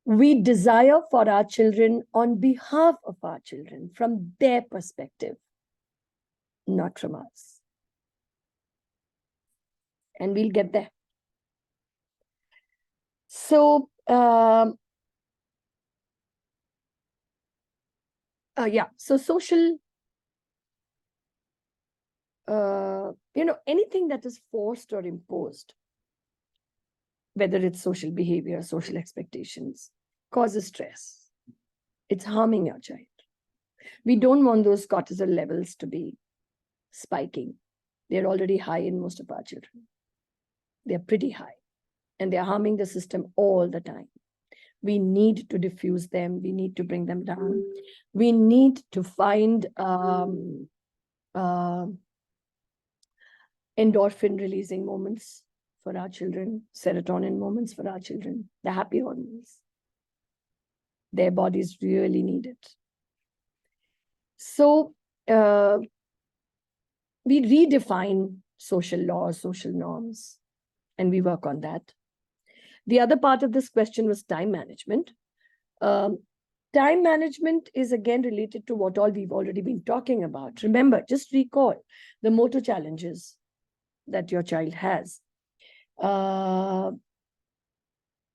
We desire for our children on behalf of our children, from their perspective, not from ours. And we'll get there. So, so social, anything that is forced or imposed, whether it's social behavior, social expectations, causes stress. It's harming your child. We don't want those cortisol levels to be spiking. They're already high in most of our children. They're pretty high, and they're harming the system all the time. We need to diffuse them. We need to bring them down. We need to find endorphin releasing moments for our children, serotonin moments for our children, the happy hormones. Their bodies really need it. So we redefine social laws, social norms, and we work on that. The other part of this question was time management. Time management is again related to what all we've already been talking about. Remember, just recall the motor challenges that your child has.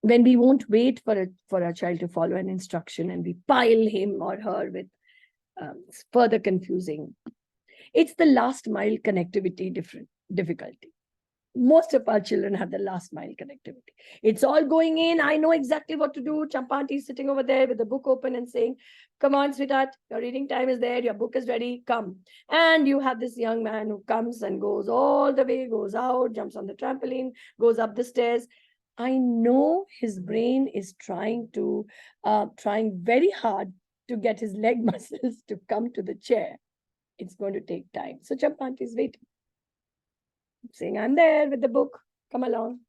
When we won't wait for a child to follow an instruction and we pile him or her with further confusing. It's the last mile connectivity difficulty. Most of our children have the last mile connectivity. It's all going in. I know exactly what to do. Champa is sitting over there with the book open and saying, come on, sweetheart, your reading time is there. Your book is ready. Come. And you have this young man who comes and goes all the way, goes out, jumps on the trampoline, goes up the stairs. I know his brain is trying very hard to get his leg muscles to come to the chair. It's going to take time. So Champa is waiting, saying, I'm there with the book, come along.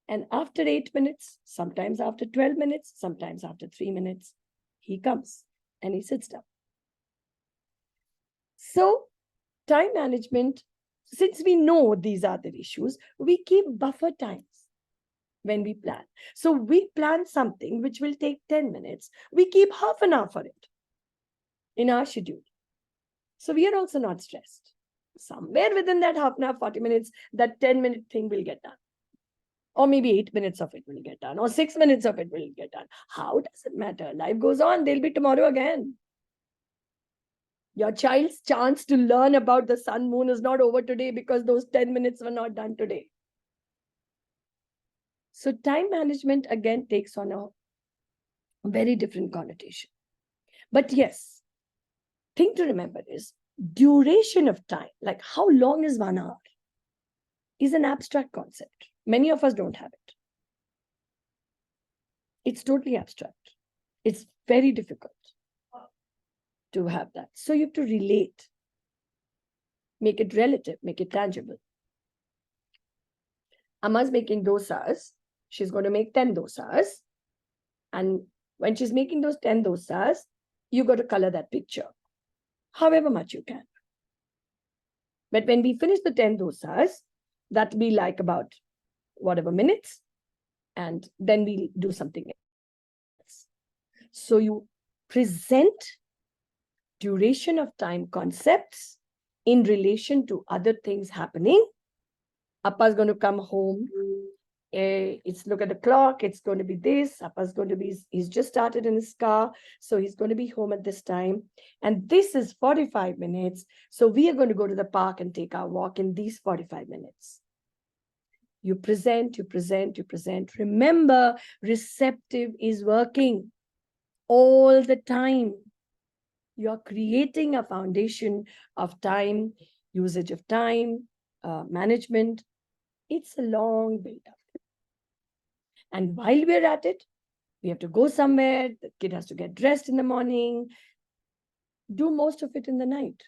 And after 8 minutes, sometimes after 12 minutes, sometimes after 3 minutes, he comes and he sits down. So time management, since we know these are the issues, we keep buffer times when we plan. So we plan something which will take 10 minutes. We keep half an hour for it in our schedule. So we are also not stressed. Somewhere within that half an hour, 40 minutes, that 10-minute thing will get done. Or maybe 8 minutes of it will get done. Or 6 minutes of it will get done. How does it matter? Life goes on. They'll be tomorrow again. Your child's chance to learn about the sun, moon is not over today because those 10 minutes were not done today. So time management again takes on a very different connotation. But yes, thing to remember is duration of time, like how long is 1 hour, is an abstract concept. Many of us don't have it. It's totally abstract. It's very difficult to have that. So you have to relate, make it relative, make it tangible. Amma's making dosas. She's going to make 10 dosas. And when she's making those 10 dosas, you got to color that picture, however much you can. But when we finish the 10 dosas, that'll be like about whatever minutes, and then we do something else. So you present duration of time concepts in relation to other things happening. Appa's going to come home. It's look at the clock. It's going to be this. Appa's going to be, he's just started in his car. So he's going to be home at this time. And this is 45 minutes. So we are going to go to the park and take our walk in these 45 minutes. You present, you present, you present. Remember, receptive is working all the time. You're creating a foundation of time, usage of time, management. It's a long build-up. And while we're at it, we have to go somewhere. The kid has to get dressed in the morning. Do most of it in the night.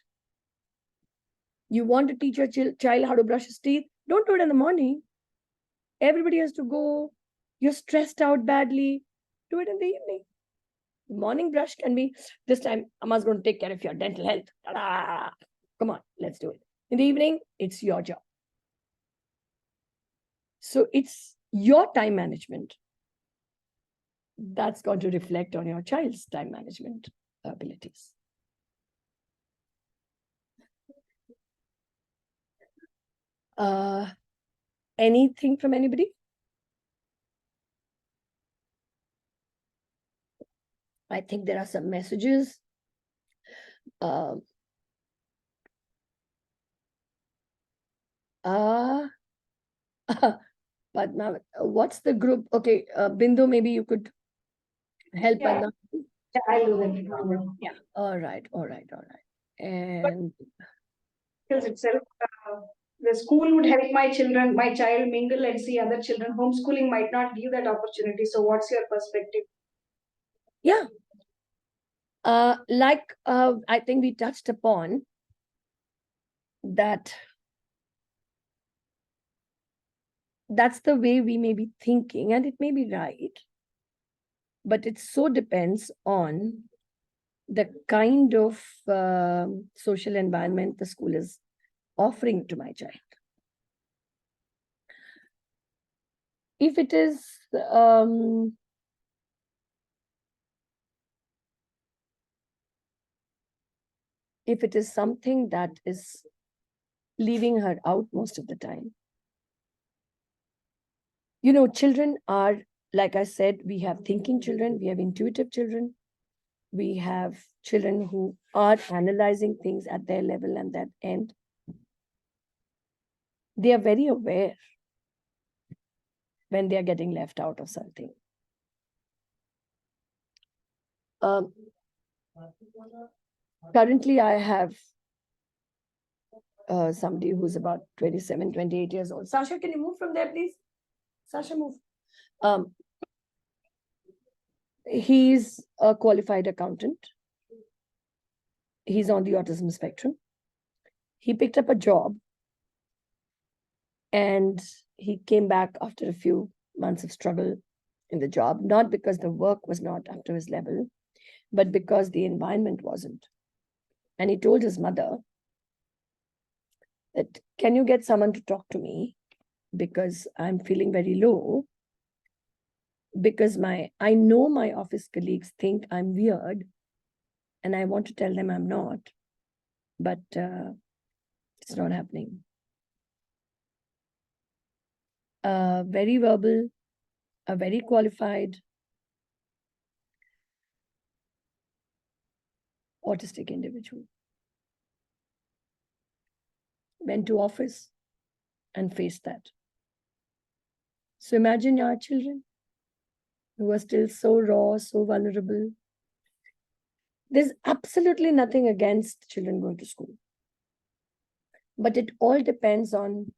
You want to teach your child how to brush his teeth? Don't do it in the morning. Everybody has to go. You're stressed out badly. Do it in the evening. The morning brush can be, this time, Amma's going to take care of your dental health. Ta-da! Come on, let's do it. In the evening, it's your job. So it's your time management that's going to reflect on your child's time management abilities. Anything from anybody? I think there are some messages. Padma, what's the group? Okay, Bindu, maybe you could help Yeah. Padma. Yeah, I'll do that. Yeah. All right. And Skills itself. The school would help my child mingle and see other children. Homeschooling might not give that opportunity. So, what's your perspective? yeah, I think we touched upon that. That's the way we may be thinking, and it may be right, but it so depends on the kind of social environment the school is offering to my child. If it is something that is leaving her out most of the time, children are, like I said, we have thinking children, we have intuitive children, we have children who are analyzing things at their level and that end. They are very aware when they are getting left out of something. Currently, I have somebody who's about 27, 28 years old. Sasha, can you move from there, please? Sasha, move. He's a qualified accountant. He's on the autism spectrum. He picked up a job and he came back after a few months of struggle in the job, not because the work was not up to his level, but because the environment wasn't. And he told his mother that, can you get someone to talk to me because I'm feeling very low, because I know my office colleagues think I'm weird and I want to tell them I'm not, but it's not happening. Very verbal, a very qualified autistic individual. Went to office and faced that. So imagine your children who are still so raw, so vulnerable. There's absolutely nothing against children going to school. But it all depends on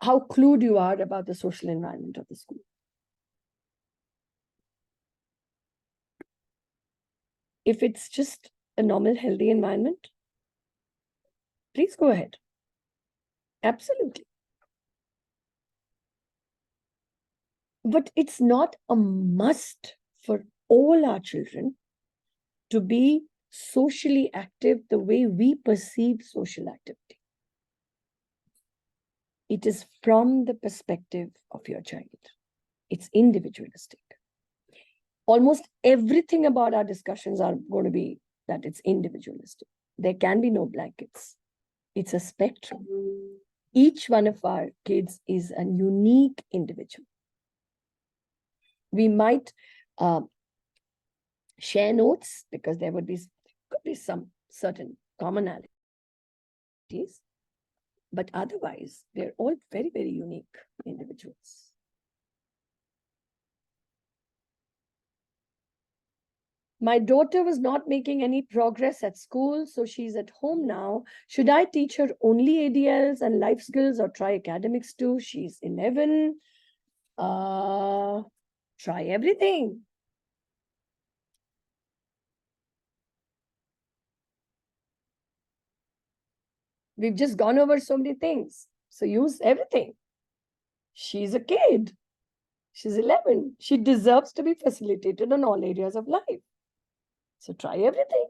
how clued you are about the social environment of the school. If it's just a normal, healthy environment, please go ahead. Absolutely. But it's not a must for all our children to be socially active the way we perceive social activity. It is from the perspective of your child. It's individualistic. Almost everything about our discussions are going to be that it's individualistic. There can be no blankets. It's a spectrum. Each one of our kids is a unique individual. We might share notes because there could be some certain commonalities, but otherwise they're all very, very unique individuals. My daughter was not making any progress at school, so she's at home now. Should I teach her only ADLs and life skills or try academics too? She's 11. Try everything. We've just gone over so many things. So use everything. She's a kid. She's 11. She deserves to be facilitated in all areas of life. So try everything.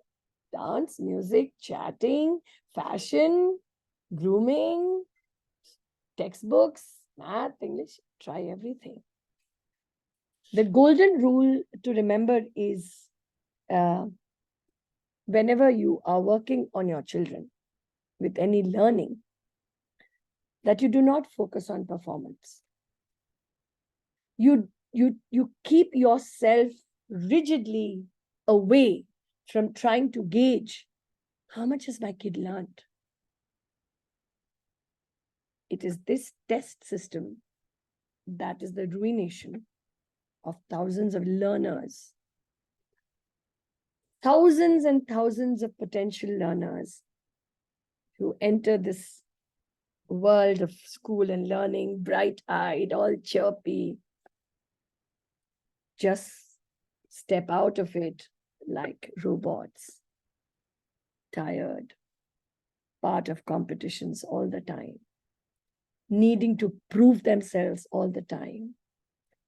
Dance, music, chatting, fashion, grooming, textbooks, math, English. Try everything. The golden rule to remember is whenever you are working on your children with any learning, that you do not focus on performance. You keep yourself rigidly away from trying to gauge how much has my kid learned. It is this test system that is the ruination of thousands of learners, thousands and thousands of potential learners who enter this world of school and learning, bright-eyed, all chirpy, just step out of it like robots, tired, part of competitions all the time, needing to prove themselves all the time,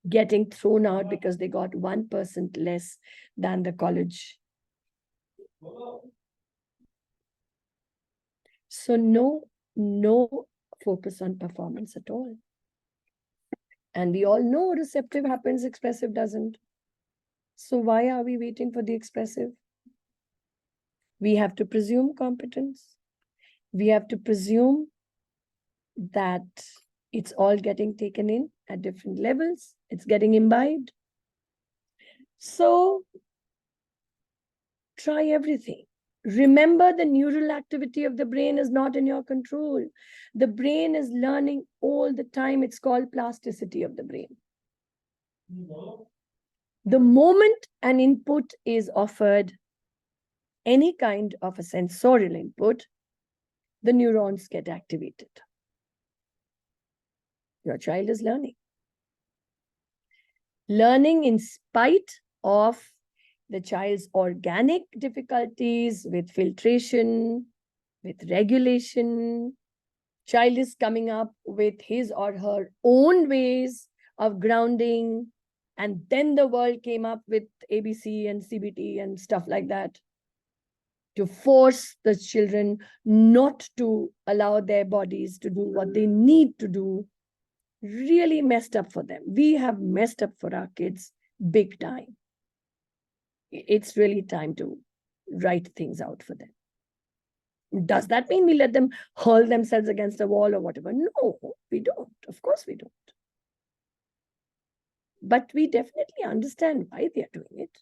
getting thrown out because they got 1% less than the college. So no focus on performance at all. And we all know receptive happens, expressive doesn't. So why are we waiting for the expressive? We have to presume competence. We have to presume that it's all getting taken in at different levels. It's getting imbibed. So try everything. Remember, the neural activity of the brain is not in your control. The brain is learning all the time. It's called plasticity of the brain. The moment an input is offered, any kind of a sensorial input, the neurons get activated. Your child is learning. Learning in spite of the child's organic difficulties with filtration, with regulation. Child is coming up with his or her own ways of grounding. And then the world came up with ABC and CBT and stuff like that to force the children not to allow their bodies to do what they need to do. Really messed up for them. We have messed up for our kids big time. It's really time to write things out for them. Does that mean we let them hurl themselves against a wall or whatever? No, we don't. Of course we don't. But we definitely understand why they are doing it.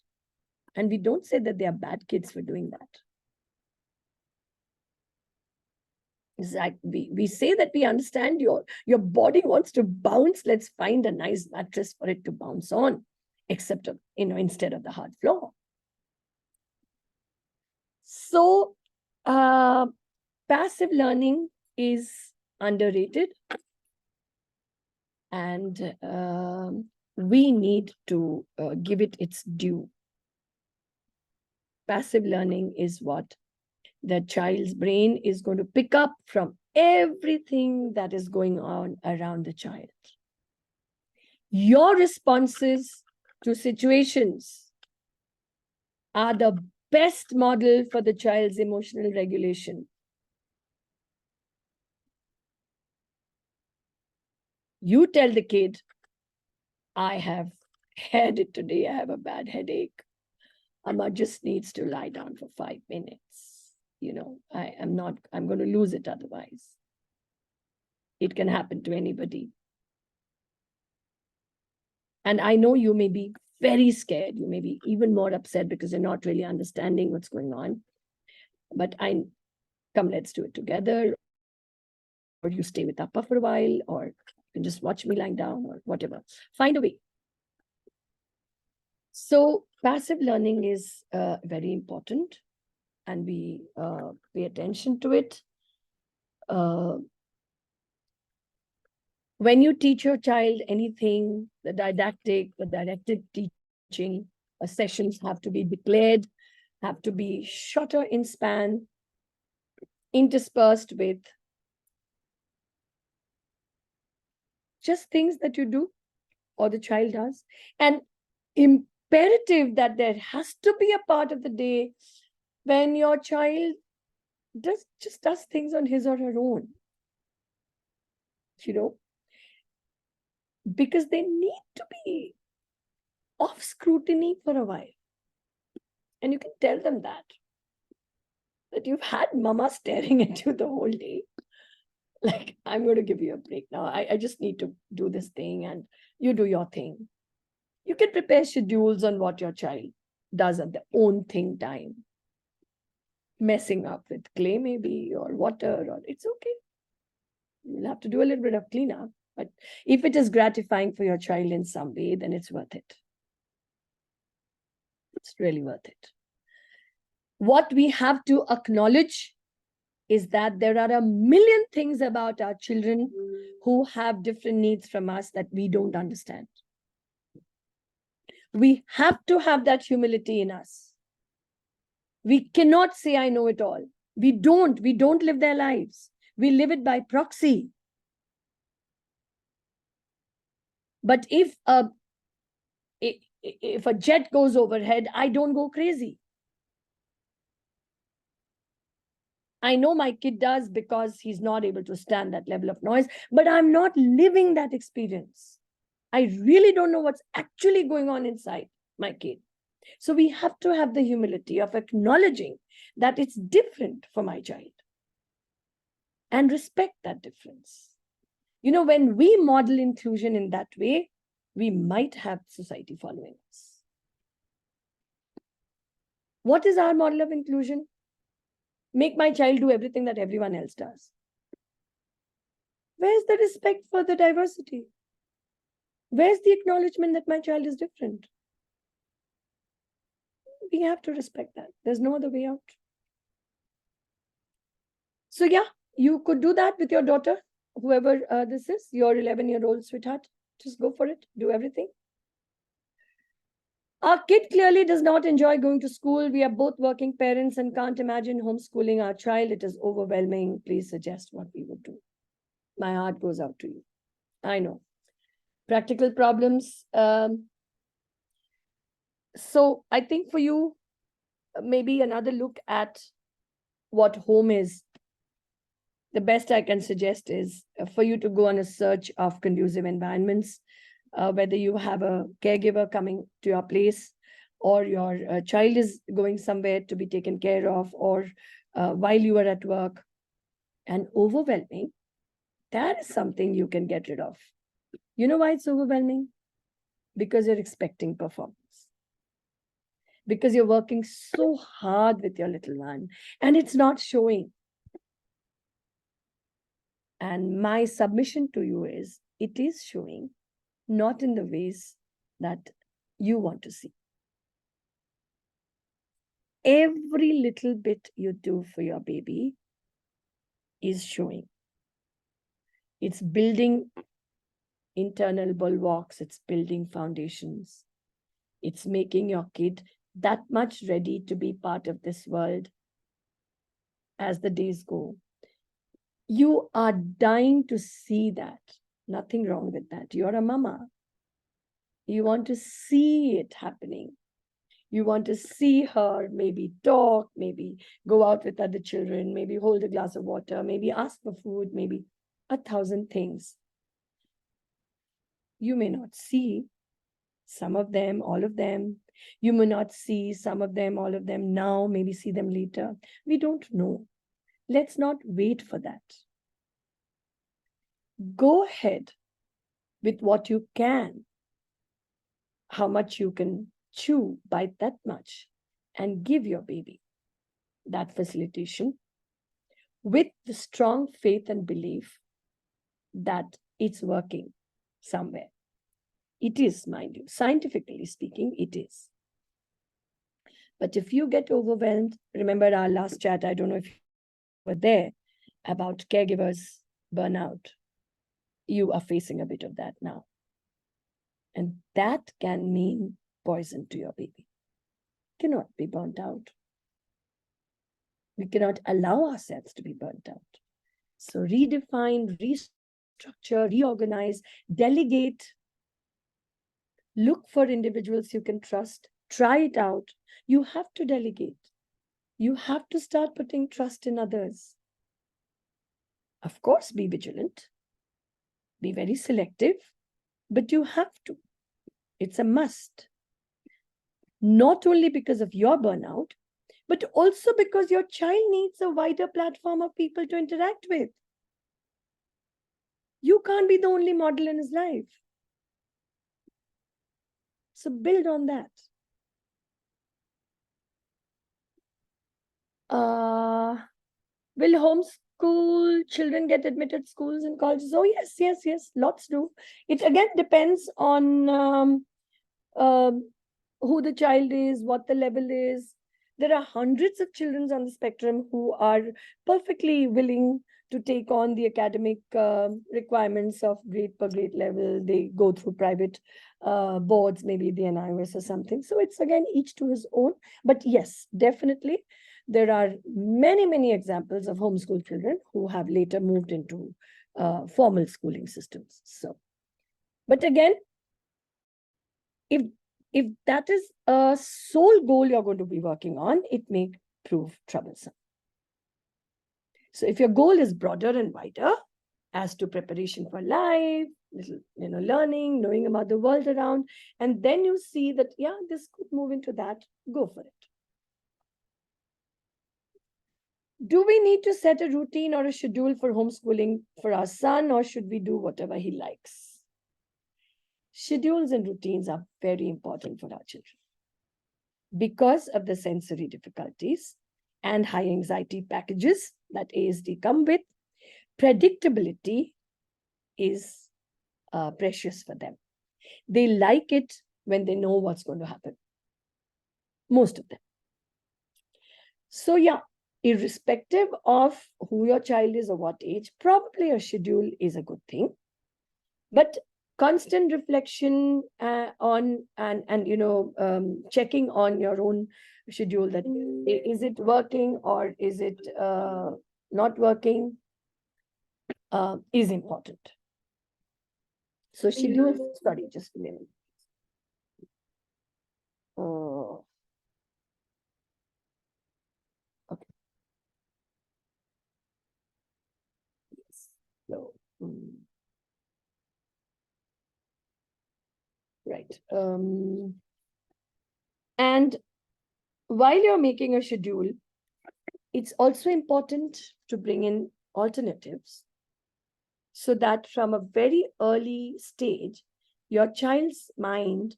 And we don't say that they are bad kids for doing that. It's like we say that we understand your body wants to bounce. Let's find a nice mattress for it to bounce on, except instead of the hard floor. So passive learning is underrated, and we need to give it its due. Passive learning is what the child's brain is going to pick up from everything that is going on around the child. Your responses to situations are the best model for the child's emotional regulation. You tell the kid, I have had it today, I have a bad headache. Amma just needs to lie down for 5 minutes. I'm going to lose it otherwise. It can happen to anybody. And I know you may be very scared. You may be even more upset because you're not really understanding what's going on. But come, let's do it together. Or you stay with Appa for a while, or you can just watch me lying down or whatever. Find a way. So passive learning is very important, and we pay attention to it. When you teach your child anything, the directed teaching sessions have to be declared, have to be shorter in span, interspersed with just things that you do or the child does, and imperative that there has to be a part of the day when your child does things on his or her own, because they need to be off scrutiny for a while. And you can tell them that you've had mama staring at you the whole day. Like, I'm going to give you a break now. I just need to do this thing and you do your thing. You can prepare schedules on what your child does at their own thing time. Messing up with clay maybe, or water, or it's okay. You'll have to do a little bit of cleanup. But if it is gratifying for your child in some way, then it's worth it. It's really worth it. What we have to acknowledge is that there are a million things about our children who have different needs from us that we don't understand. We have to have that humility in us. We cannot say, I know it all. We don't live their lives. We live it by proxy. But if a jet goes overhead, I don't go crazy. I know my kid does because he's not able to stand that level of noise, but I'm not living that experience. I really don't know what's actually going on inside my kid. So we have to have the humility of acknowledging that it's different for my child and respect that difference. You know, when we model inclusion in that way, we might have society following us. What is our model of inclusion? Make my child do everything that everyone else does. Where's the respect for the diversity? Where's the acknowledgement that my child is different? We have to respect that. There's no other way out. So yeah, you could do that with your daughter, whoever this is, your 11-year-old sweetheart. Just go for it. Do everything. Our kid clearly does not enjoy going to school. We are both working parents and can't imagine homeschooling our child. It is overwhelming. Please suggest what we would do. My heart goes out to you. I know. Practical problems. So I think for you, maybe another look at what home is. The best I can suggest is for you to go on a search of conducive environments, whether you have a caregiver coming to your place, or your child is going somewhere to be taken care of, or while you are at work. And overwhelming, that is something you can get rid of. You know why it's overwhelming? Because you're expecting performance. Because you're working so hard with your little one and it's not showing. And my submission to you is, it is showing, not in the ways that you want to see. Every little bit you do for your baby is showing. It's building internal bulwarks, it's building foundations. It's making your kid that much ready to be part of this world as the days go. You are dying to see that. Nothing wrong with that. You're a mama. You want to see it happening. You want to see her maybe talk, maybe go out with other children, maybe hold a glass of water, maybe ask for food, maybe 1,000 things. You may not see some of them, all of them. You may not see some of them, all of them now, maybe see them later. We don't know. Let's not wait for that. Go ahead with what you can, how much you can chew, bite that much, and give your baby that facilitation with the strong faith and belief that it's working somewhere. It is, mind you, scientifically speaking, it is. But if you get overwhelmed, remember our last chat, I don't know if you were there, about caregivers burnout. You are facing a bit of that now. And that can mean poison to your baby. Cannot be burnt out. We cannot allow ourselves to be burnt out. So redefine, restructure, reorganize, delegate. Look for individuals you can trust. Try it out. You have to delegate. You have to start putting trust in others. Of course, be vigilant. Be very selective. But you have to. It's a must. Not only because of your burnout, but also because your child needs a wider platform of people to interact with. You can't be the only model in his life. So build on that. Will homeschool children get admitted schools and colleges? Oh, yes, yes, yes. Lots do. It again depends on who the child is, what the level is. There are hundreds of children on the spectrum who are perfectly willing to take on the academic requirements of grade per grade level. They go through private boards, maybe the NIOS or something. So it's again each to his own. But yes, definitely, there are many, many examples of homeschool children who have later moved into formal schooling systems. So, but again, if that is a sole goal you're going to be working on, it may prove troublesome. So if your goal is broader and wider as to preparation for life, little, learning, knowing about the world around, and then you see that, yeah, this could move into that, go for it. Do we need to set a routine or a schedule for homeschooling for our son, or should we do whatever he likes? Schedules and routines are very important for our children. Because of the sensory difficulties and high anxiety packages that ASD come with, predictability is precious for them. They like it when they know what's going to happen. Most of them. So yeah, irrespective of who your child is or what age, probably a schedule is a good thing. But constant reflection on and checking on your own schedule, that is it working or is it not working, is important. So schedule, sorry, just a minute. Okay. Yes. So, right. And while you're making a schedule, it's also important to bring in alternatives so that from a very early stage, your child's mind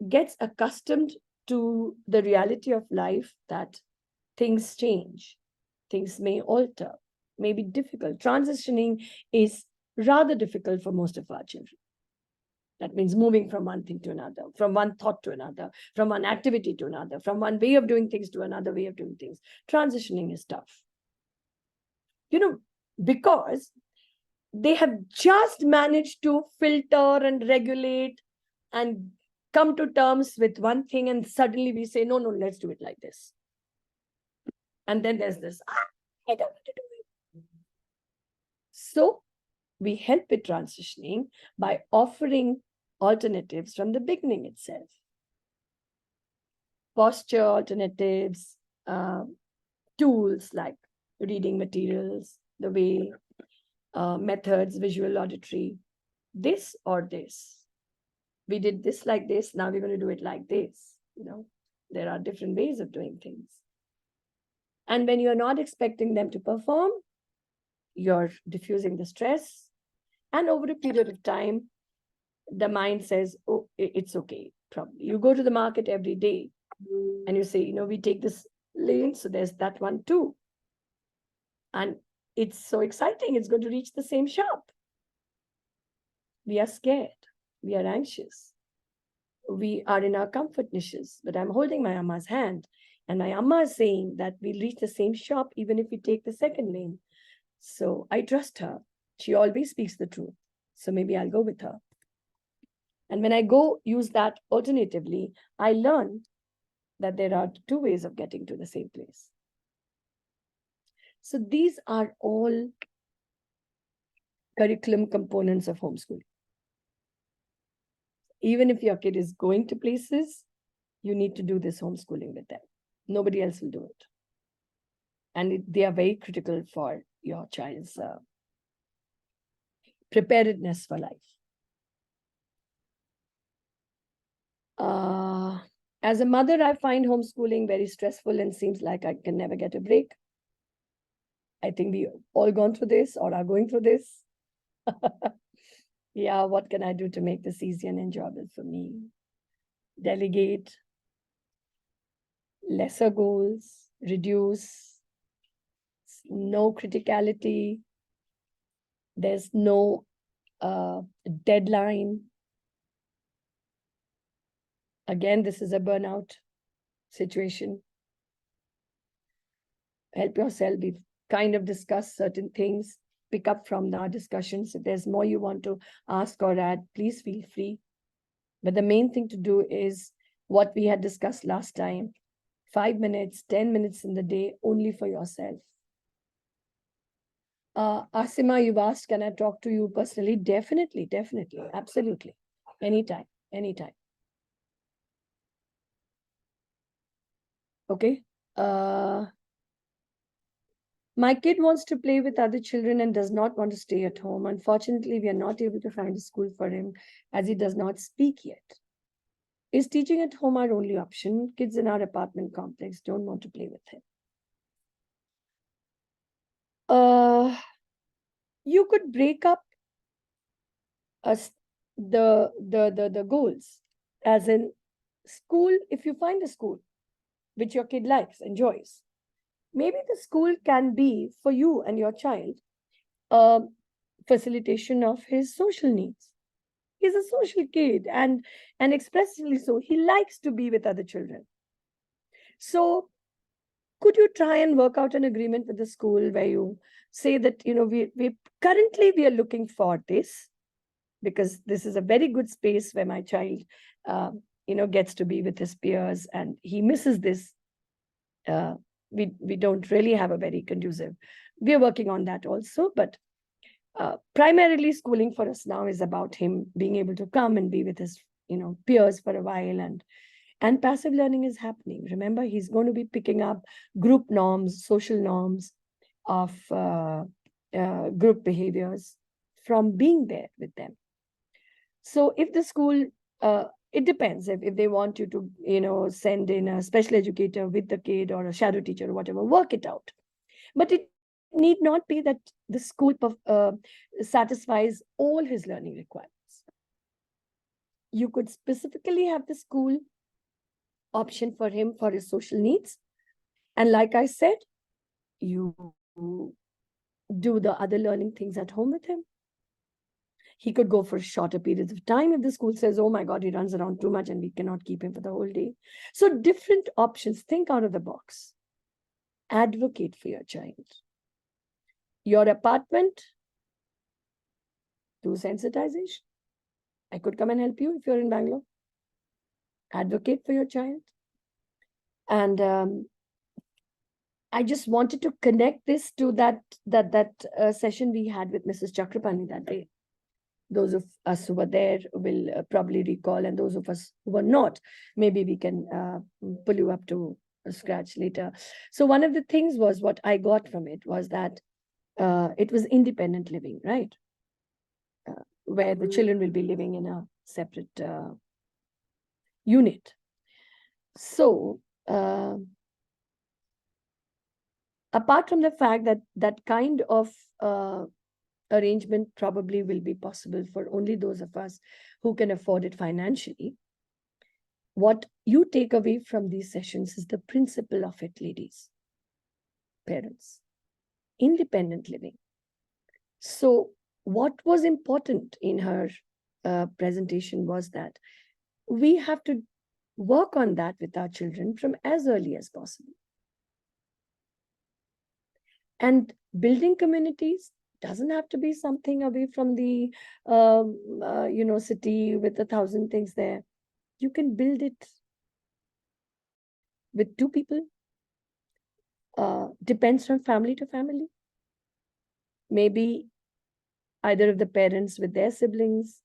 gets accustomed to the reality of life, that things change, things may alter, may be difficult. Transitioning is rather difficult for most of our children. That means moving from one thing to another, from one thought to another, from one activity to another, from one way of doing things to another way of doing things. Transitioning is tough. Because they have just managed to filter and regulate and come to terms with one thing, and suddenly we say, no, let's do it like this. And then there's this, I don't want to do it. So we help with transitioning by offering alternatives from the beginning itself. Posture alternatives, tools like reading materials, the way methods, visual, auditory, this or this. We did this like this, now we're going to do it like this. There are different ways of doing things. And when you're not expecting them to perform, you're diffusing the stress. And over a period of time, the mind says, oh, it's okay, probably. You go to the market every day and you say, we take this lane, so there's that one too. And it's so exciting, it's going to reach the same shop. We are scared, we are anxious. We are in our comfort niches, but I'm holding my Amma's hand, and my Amma is saying that we'll reach the same shop even if we take the second lane. So I trust her. She always speaks the truth. So maybe I'll go with her. And when I go use that alternatively, I learn that there are two ways of getting to the same place. So these are all curriculum components of homeschooling. Even if your kid is going to places, you need to do this homeschooling with them. Nobody else will do it. And they are very critical for your child's preparedness for life. As a mother, I find homeschooling very stressful and seems like I can never get a break. I think we all gone through this or are going through this. Yeah, what can I do to make this easy and enjoyable for me? delegate, lesser goals, reduce, no criticality, there's no deadline. Again, this is a burnout situation. Help yourself. We've kind of discussed certain things. Pick up from our discussions. If there's more you want to ask or add, please feel free. But the main thing to do is what we had discussed last time. 5 minutes, 10 minutes in the day only for yourself. Asima, you've asked, can I talk to you personally? Definitely, definitely, absolutely. Anytime, anytime. Okay. My kid wants to play with other children and does not want to stay at home. Unfortunately, we are not able to find a school for him as he does not speak yet. Is teaching at home our only option? Kids in our apartment complex don't want to play with him. You could break up the goals, as in school. If you find a school which your kid likes, enjoys, maybe the school can be for you and your child facilitation of his social needs. He's a social kid, and expressly so. He likes to be with other children. So could you try and work out an agreement with the school where you say that, we currently we are looking for this, because this is a very good space where my child, gets to be with his peers, and he misses this. We don't really have a very conducive. We are working on that also, but primarily schooling for us now is about him being able to come and be with his, peers for a while, and passive learning is happening. Remember, he's going to be picking up group norms, social norms of group behaviors from being there with them. So if the school, it depends if they want you to, send in a special educator with the kid or a shadow teacher or whatever, work it out. But it need not be that the school satisfies all his learning requirements. You could specifically have the school option for him for his social needs. And like I said, you do the other learning things at home with him. He could go for shorter periods of time if the school says, oh my God, he runs around too much and we cannot keep him for the whole day. So different options. Think out of the box. Advocate for your child. Your apartment, do sensitization. I could come and help you if you're in Bangalore. Advocate for your child. And I just wanted to connect this to that session we had with Mrs. Chakrapani that day. Those of us who were there will probably recall, and those of us who were not, maybe we can pull you up to scratch later. So one of the things was, what I got from it was that it was independent living, right? Where the children will be living in a separate unit. So apart from the fact that that kind of arrangement probably will be possible for only those of us who can afford it financially, what you take away from these sessions is the principle of it, ladies, parents, independent living. So what was important in her presentation was that we have to work on that with our children from as early as possible. And building communities doesn't have to be something away from the city with 1,000 things there. You can build it with 2 people. Depends from family to family. Maybe either of the parents with their siblings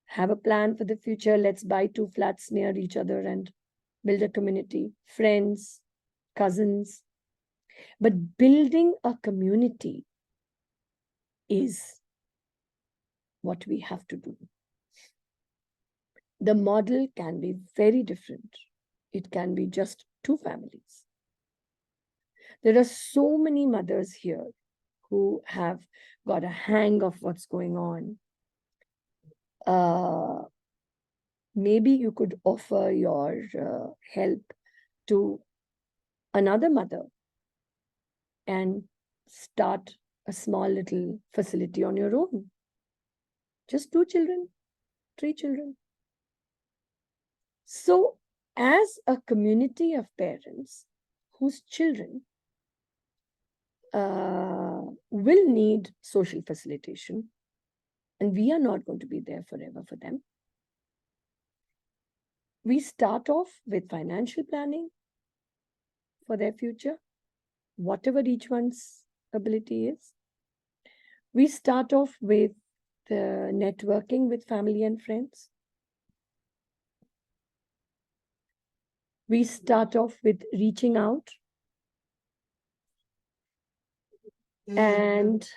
have a plan for the future. Let's buy 2 flats near each other and build a community. Friends, cousins. But building a community is what we have to do. The model can be very different. It can be just 2 families. There are so many mothers here who have got a hang of what's going on. maybe you could offer your help to another mother and start a small little facility on your own. Just 2 children, 3 children. So, as a community of parents whose children will need social facilitation, and we are not going to be there forever for them, we start off with financial planning for their future, whatever each one's ability is. We start off with the networking with family and friends. We start off with reaching out. And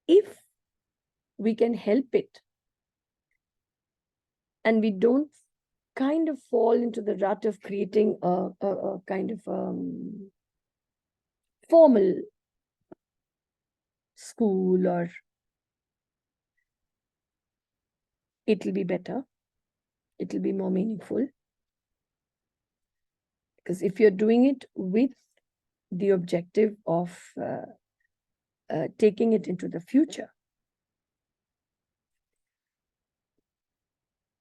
if we can help it, and we don't kind of fall into the rut of creating a kind of formal school, or it'll be better, it'll be more meaningful. Because if you're doing it with the objective of taking it into the future,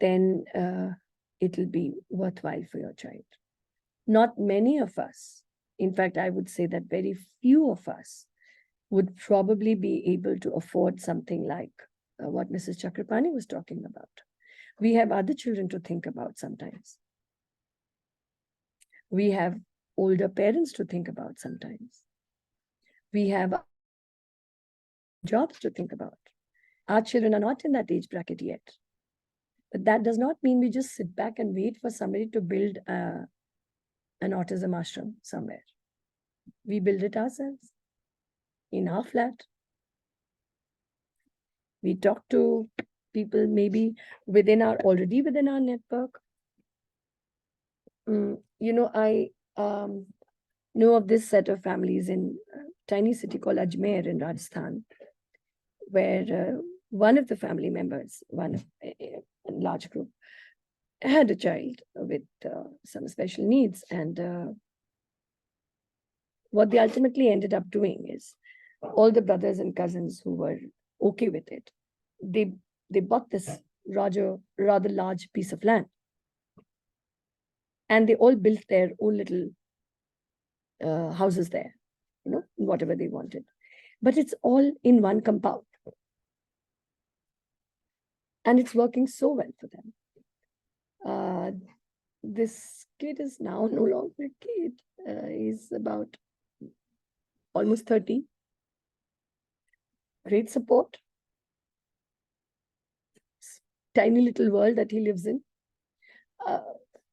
then it'll be worthwhile for your child. Not many of us, in fact, I would say that very few of us would probably be able to afford something like what Mrs. Chakrapani was talking about. We have other children to think about sometimes. We have older parents to think about sometimes. We have jobs to think about. Our children are not in that age bracket yet. But that does not mean we just sit back and wait for somebody to build an autism ashram somewhere. We build it ourselves in our flat. We talk to people maybe already within our network. I know of this set of families in a tiny city called Ajmer in Rajasthan, where one of the family members, a large group, had a child with some special needs. And what they ultimately ended up doing is, all the brothers and cousins who were okay with it, they bought this rather large piece of land. And they all built their own little houses there, whatever they wanted. But it's all in one compound. And it's working so well for them. This kid is now no longer a kid. He's about almost 30. Great support. Tiny little world that he lives in.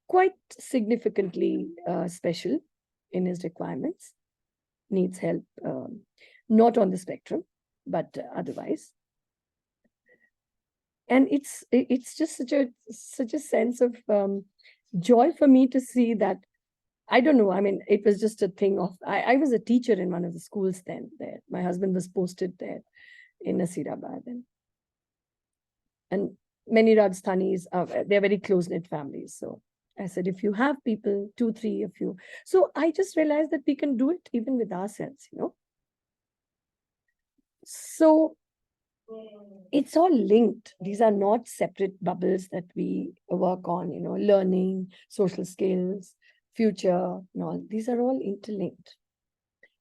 Quite significantly special in his requirements. Needs help, not on the spectrum, but otherwise. And it's just such a sense of joy for me to see that. I don't know, I mean, it was just a thing of, I was a teacher in one of the schools then there. My husband was posted there in Nasirabad. And many Rajasthanis, they're very close-knit families. So I said, if you have people, 2, 3 of you. So I just realized that we can do it even with ourselves, So it's all linked. These are not separate bubbles that we work on, learning, social skills, future, and all. These are all interlinked.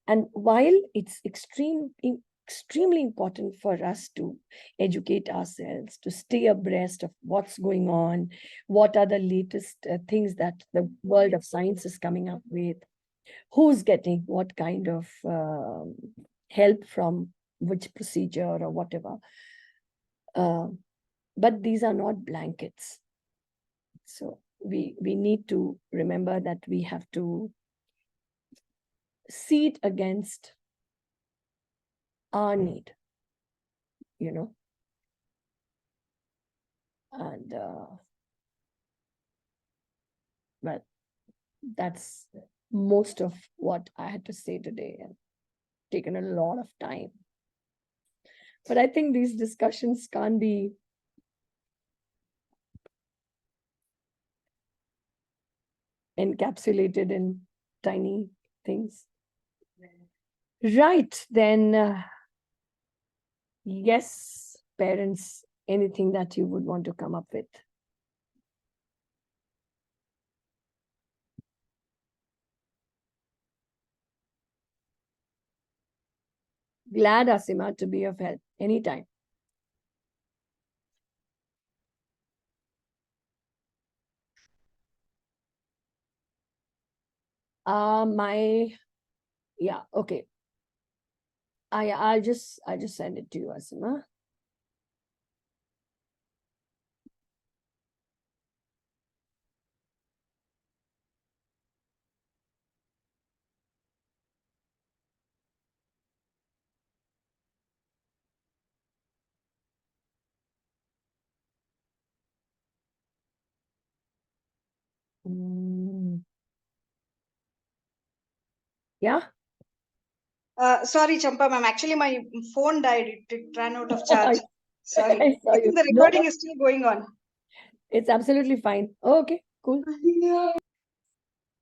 And while it's extremely important for us to educate ourselves, to stay abreast of what's going on, what are the latest things that the world of science is coming up with, who's getting what kind of help from which procedure or whatever. But these are not blankets. So we need to remember that we have to see it against our need, and well, that's most of what I had to say today, and taken a lot of time. But I think these discussions can't be encapsulated in tiny things. Right, then, yes, parents, anything that you would want to come up with? Glad, Asima, to be of help anytime. Yeah, okay. I'll just send it to you, Asima. Yeah. Sorry, Champa ma'am. Actually, my phone died. It ran out of charge. Sorry. I saw I you. think the No, recording is still going on. it's absolutely fine. Okay, cool.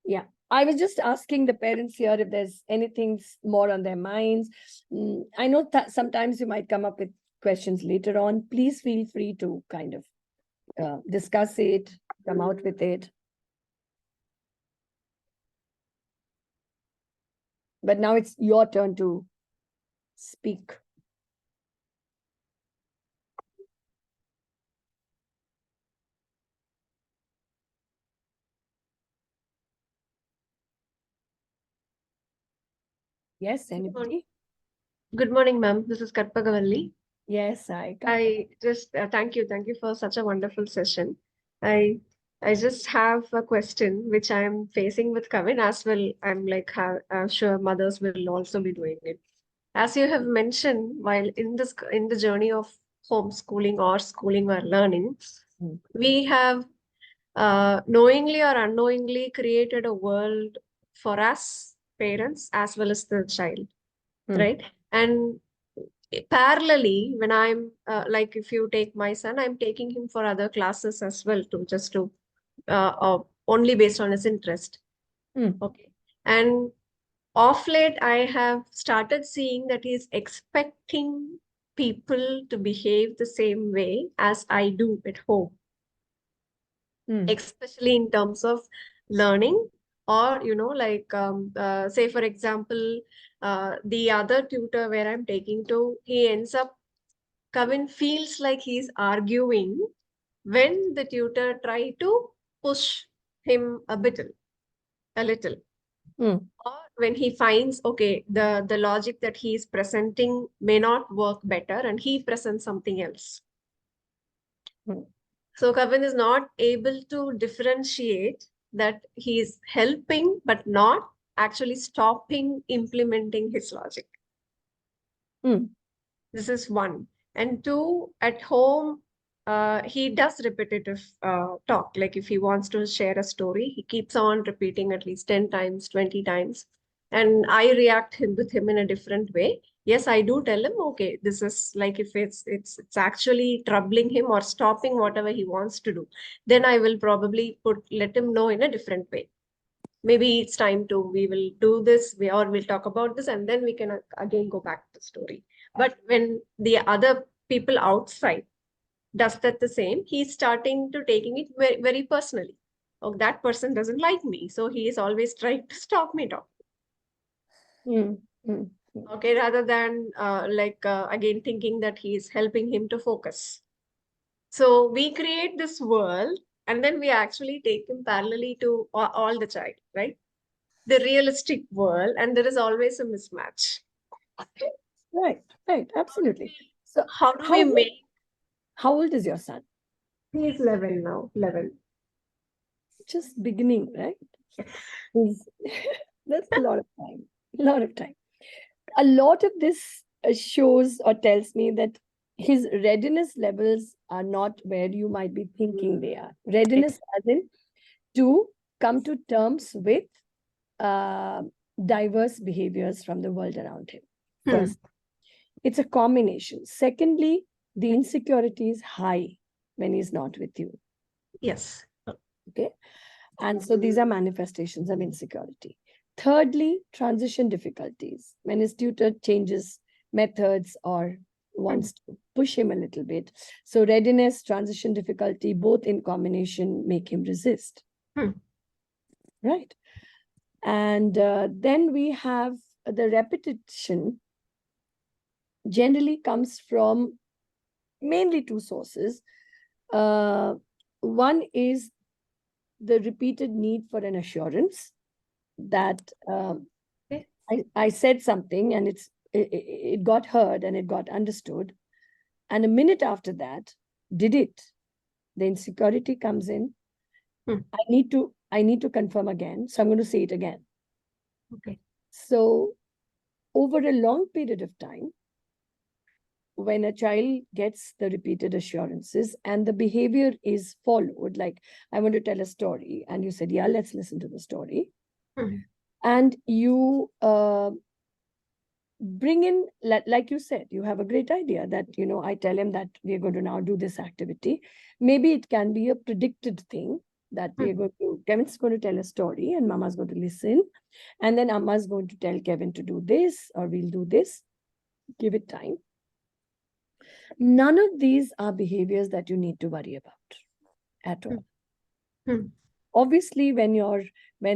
Yeah. I was just asking the parents here if there's anything more on their minds. I know that sometimes you might come up with questions later on. Please feel free to kind of discuss it, come out with it. But now it's your turn to speak. Yes, anybody? Good morning, ma'am. This is Karpagavalli. Yes, I just thank you for such a wonderful session. I I just have a question which I'm facing with Kavin as well. I'm sure mothers will also be doing it. As you have mentioned, while in the journey of homeschooling or schooling or learning, we have knowingly or unknowingly created a world for us parents as well as the child, right? And parallelly, when I'm like, if you take my son, I'm taking him for other classes as well to just to only based on his interest. Okay. And off late, I have started seeing that he's expecting people to behave the same way as I do at home, especially in terms of learning, or say for example, the other tutor where I'm taking to, he ends up, Kavin feels like he's arguing when the tutor try to push him a little. Or when he finds, okay, the logic that he is presenting may not work better and he presents something else. So Kavin is not able to differentiate that he is helping but not actually stopping implementing his logic. This is one. And two, at home, he does repetitive talk. Like if he wants to share a story, he keeps on repeating at least 10 times, 20 times. And I react with him in a different way. Yes, I do tell him, okay, this is like, if it's actually troubling him or stopping whatever he wants to do, then I will probably let him know in a different way. Maybe it's time to, we will do this, or we'll talk about this, and then we can again go back to the story. But when the other people outside does that the same, he's starting to taking it very, very personally. Oh, that person doesn't like me, so he is always trying to stop me talking. Okay, rather than again thinking that he is helping him to focus. So we create this world, and then we actually take him parallelly to all the child, right? The realistic world, and there is always a mismatch. Right, absolutely. So how do we make? How old is your son? He's 11 now. 11. Just beginning, right? That's a lot of time. A lot of this shows or tells me that his readiness levels are not where you might be thinking they are. Readiness as in to come to terms with diverse behaviors from the world around him. First, it's a combination. Secondly, the insecurity is high when he's not with you. Yes. Okay. And so these are manifestations of insecurity. Thirdly, transition difficulties. When his tutor changes methods or wants to push him a little bit. So readiness, transition difficulty, both in combination make him resist. Right. And then we have the repetition generally comes from mainly two sources. One is the repeated need for an assurance that I said something and it got heard and it got understood. And a minute after that, did it? The insecurity comes in. I need to confirm again. So I'm going to say it again. Okay. So over a long period of time, when a child gets the repeated assurances and the behavior is followed, like I want to tell a story, and you said, yeah, let's listen to the story. And you bring in, like you said, you have a great idea that, I tell him that we are going to now do this activity. Maybe it can be a predicted thing that Kevin's going to tell a story and Mama's going to listen. And then Amma's going to tell Kevin to do this, or we'll do this. Give it time. None of these are behaviors that you need to worry about at all. Obviously, when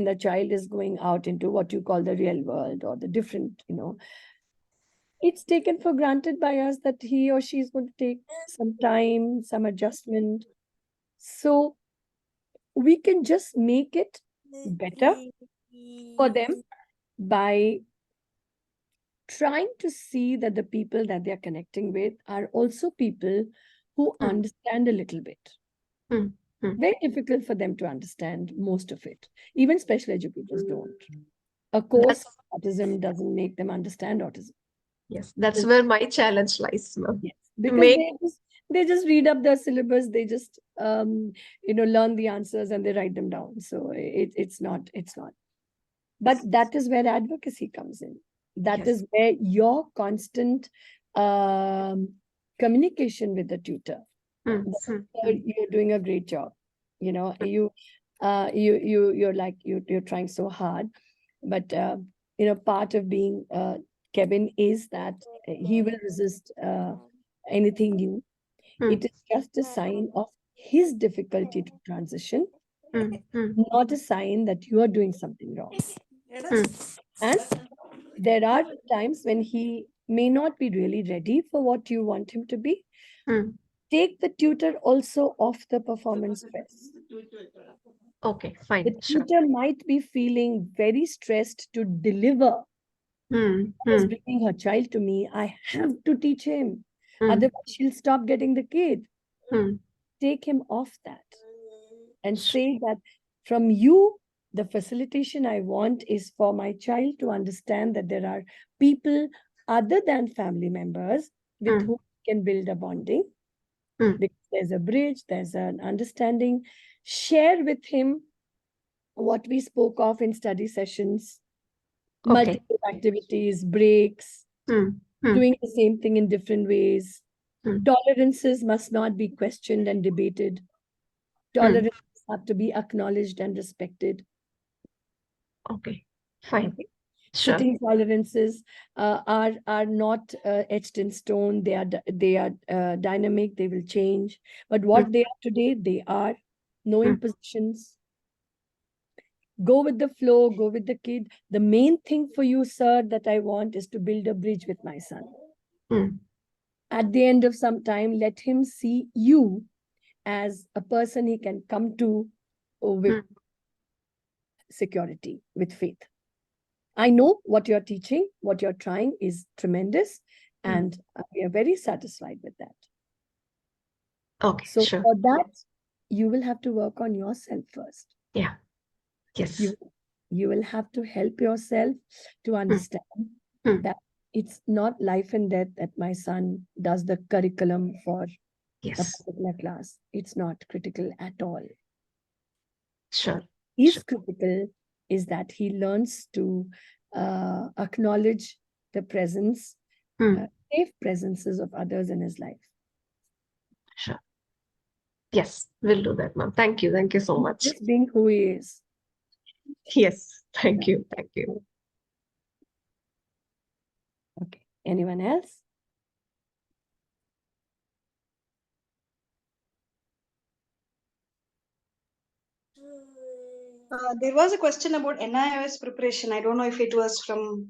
the child is going out into what you call the real world or the different, it's taken for granted by us that he or she is going to take some time, some adjustment. So we can just make it better for them by trying to see that the people that they're connecting with are also people who understand a little bit. Very difficult for them to understand most of it. Even special educators don't. A course of autism doesn't make them understand autism. Yes, that's where my challenge lies, ma'am. Yes, because they just read up the syllabus, they just learn the answers and they write them down. So it's not. But that is where advocacy comes in. That is where your constant communication with the tutor. You're doing a great job. You're trying so hard, but part of being Kevin is that he will resist anything new. It is just a sign of his difficulty to transition, not a sign that you are doing something wrong. And there are times when he may not be really ready for what you want him to be. Take the tutor also off the performance stress. Okay, fine. The tutor might be feeling very stressed to deliver. She's bringing her child to me. I have to teach him. Otherwise, she'll stop getting the kid. Take him off that and say that from you, the facilitation I want is for my child to understand that there are people other than family members with whom we can build a bonding. Because there's a bridge, there's an understanding. Share with him what we spoke of in study sessions, multiple activities, breaks, doing the same thing in different ways. Tolerances must not be questioned and debated. Tolerances have to be acknowledged and respected. Okay, fine. Okay. Sure. Sitting tolerances are not etched in stone. They are dynamic. They will change. But what they are today, they are no impositions. Go with the flow. Go with the kid. The main thing for you, sir, that I want is to build a bridge with my son. At the end of some time, let him see you as a person he can come to with security, with faith. I know what you're teaching, what you're trying is tremendous, and we are very satisfied with that. Okay, so sure. for that, you will have to work on yourself first. Yeah. Yes. You will have to help yourself to understand that it's not life and death that my son does the curriculum for a particular class. It's not critical at all. Sure. Is critical is that he learns to acknowledge the presence, safe presences of others in his life. Sure. Yes, we'll do that, ma'am. Thank you. Thank you so much. Just being who he is. Yes, thank you. Thank you. Okay. Anyone else? There was a question about NIOS preparation. I don't know if it was from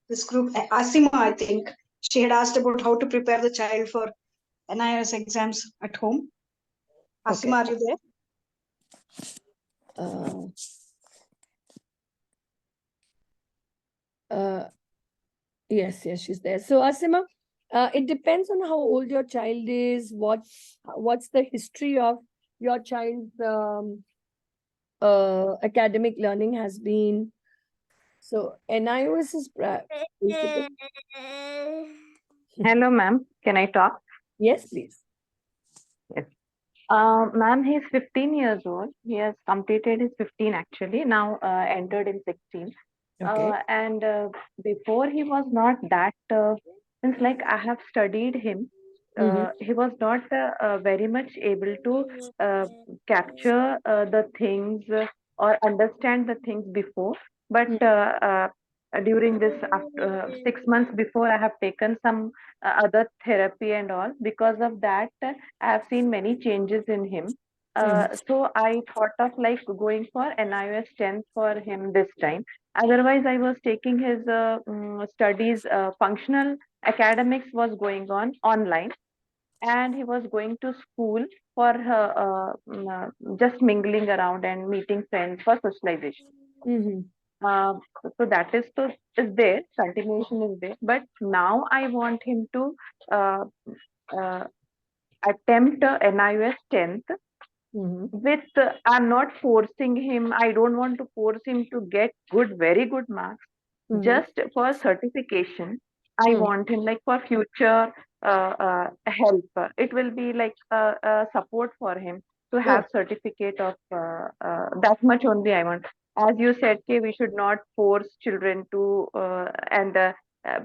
this group. Asima, I think. She had asked about how to prepare the child for NIOS exams at home. Asima, are you there? Yes, she's there. So Asima, it depends on how old your child is, what's the history of your child's academic learning has been. So NIOS is Hello, ma'am. Can I talk? yes, please. Yes. Ma'am, he's 15 years old. He has completed his 15 actually, now entered in 16. Okay. And before he was not that, since like I have studied him, he was not very much able to capture the things or understand the things before. But during this after 6 months before, I have taken some other therapy and all. Because of that, I have seen many changes in him. So I thought of like going for NIOS 10th for him this time. Otherwise, I was taking his studies, functional academics was going on online, and he was going to school for just mingling around and meeting friends for socialization. Uh, so that is there, continuation is there. But now I want him to uh, uh, attempt NIOS 10th with, I'm not forcing him. I don't want to force him to get very good marks. Just for certification, I want him like for future help. It will be like a support for him to have certificate of that much only I want. As you said, we should not force children to and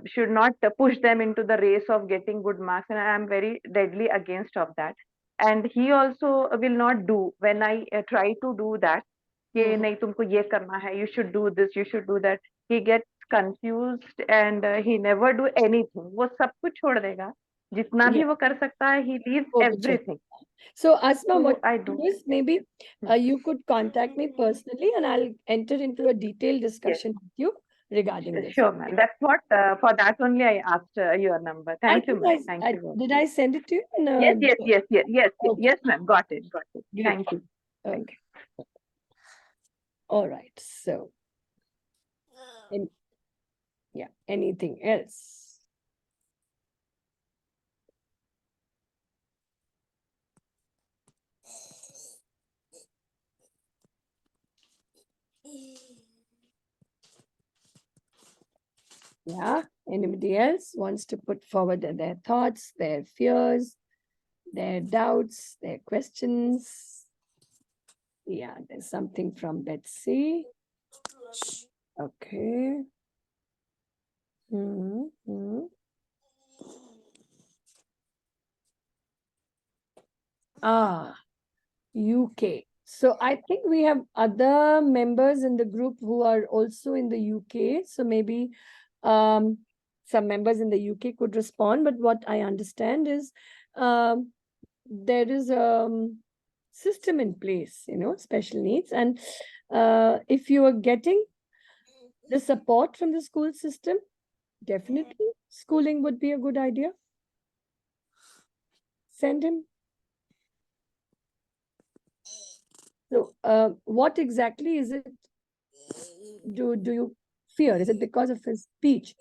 should not push them into the race of getting good marks, and I am very deadly against of that. And he also will not do when I try to do that. कि नहीं तुमको ये करना है, you should do this, you should do that. He gets confused and he never do anything. वो सब कुछ छोड़ देगा. जितना भी वो कर सकता है, he leaves everything. So Asma, So what I do. is maybe you could contact me personally and I'll enter into a detailed discussion with you regarding this. Sure, ma'am. That's what, for that only I asked your number. Thank you, ma'am. Thank you. Did I send it to you? Yes, ma'am. Got it. Thank you. Okay. All right. So, yeah, anything else? Yeah, anybody else wants to put forward their thoughts, their fears, their doubts, their questions? Yeah, there's something from Betsy. Okay. UK. So I think we have other members in the group who are also in the UK. So maybe some members in the UK could respond. But what I understand is there is a system in place, special needs. And if you are getting the support from the school system, definitely schooling would be a good idea. Send him. So what exactly is it? Do you fear? Is it because of his speech?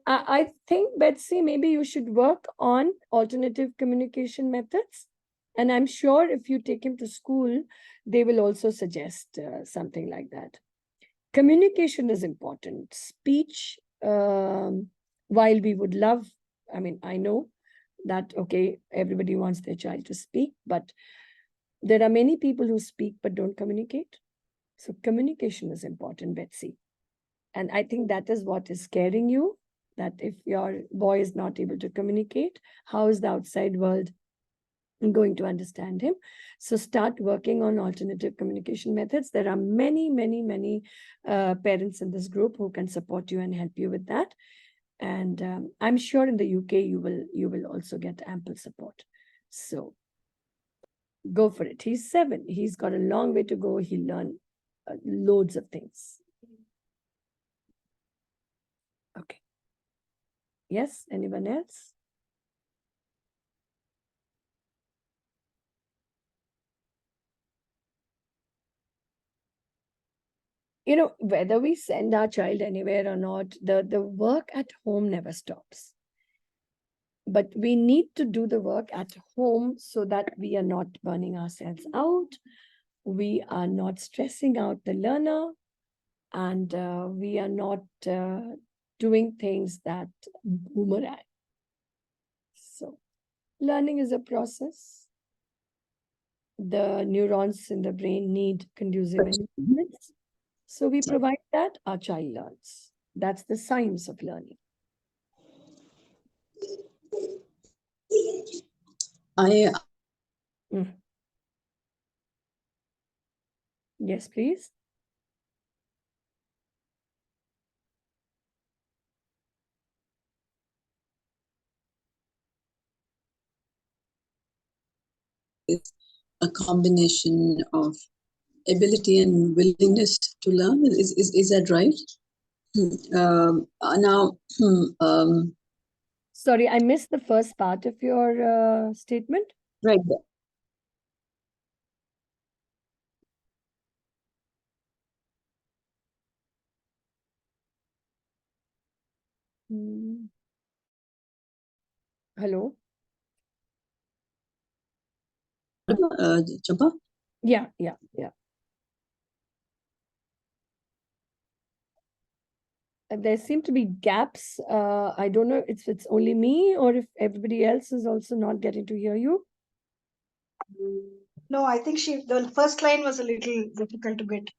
I think, Betsy, maybe you should work on alternative communication methods. And I'm sure if you take him to school, they will also suggest something like that. Communication is important. Speech, while we would love, I know that, okay, everybody wants their child to speak, but there are many people who speak but don't communicate. So communication is important, Betsy. And I think that is what is scaring you, that if your boy is not able to communicate, how is the outside world going to understand him. So start working on alternative communication methods. There are many, many, many parents in this group who can support you and help you with that. And I'm sure in the UK you will also get ample support. So go for it. He's 7. He's got a long way to go. He'll learn loads of things. Okay. Yes, anyone else? You know, whether we send our child anywhere or not, the work at home never stops. But we need to do the work at home so that we are not burning ourselves out. We are not stressing out the learner, and we are not doing things that boomerang. So learning is a process. The neurons in the brain need conducive environments. So we provide that, our child learns. That's the science of learning. Yes, please. It's a combination of ability and willingness to learn. Is that right? Now, sorry, I missed the first part of your statement. Right. Hello. Champa? Yeah. There seem to be gaps. I don't know if it's only me or if everybody else is also not getting to hear you. No, I think the first line was a little difficult to get.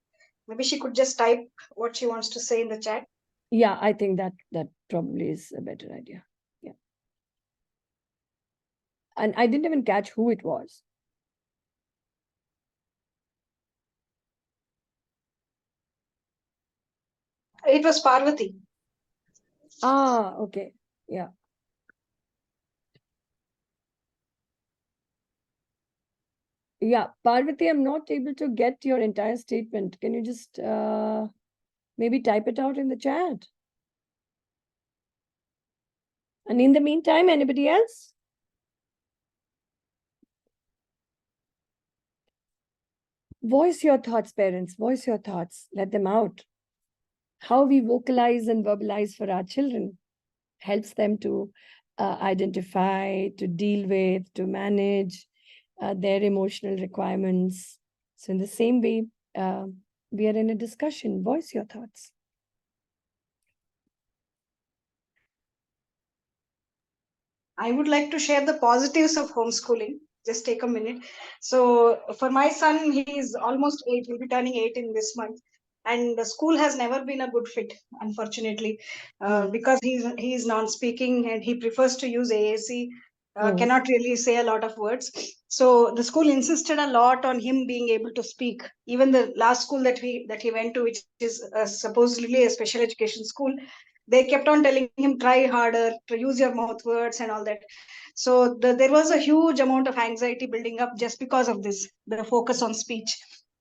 Maybe she could just type what she wants to say in the chat. Yeah, I think that probably is a better idea. Yeah. And I didn't even catch who it was. It was Parvati. Ah, okay. Yeah. Yeah, Parvati, I'm not able to get your entire statement. Can you just maybe type it out in the chat? And in the meantime, anybody else? Voice your thoughts, parents. Voice your thoughts. Let them out. How we vocalize and verbalize for our children helps them to identify, to deal with, to manage their emotional requirements. So in the same way, we are in a discussion. Voice your thoughts. I would like to share the positives of homeschooling. Just take a minute. So for my son, he's almost 8. He'll be turning 8 in this month. And the school has never been a good fit, unfortunately, because he's non-speaking and he prefers to use AAC. Cannot really say a lot of words. So the school insisted a lot on him being able to speak. Even the last school that he went to, which is supposedly a special education school, they kept on telling him, try harder, to use your mouth words and all that. So there was a huge amount of anxiety building up just because of this, the focus on speech.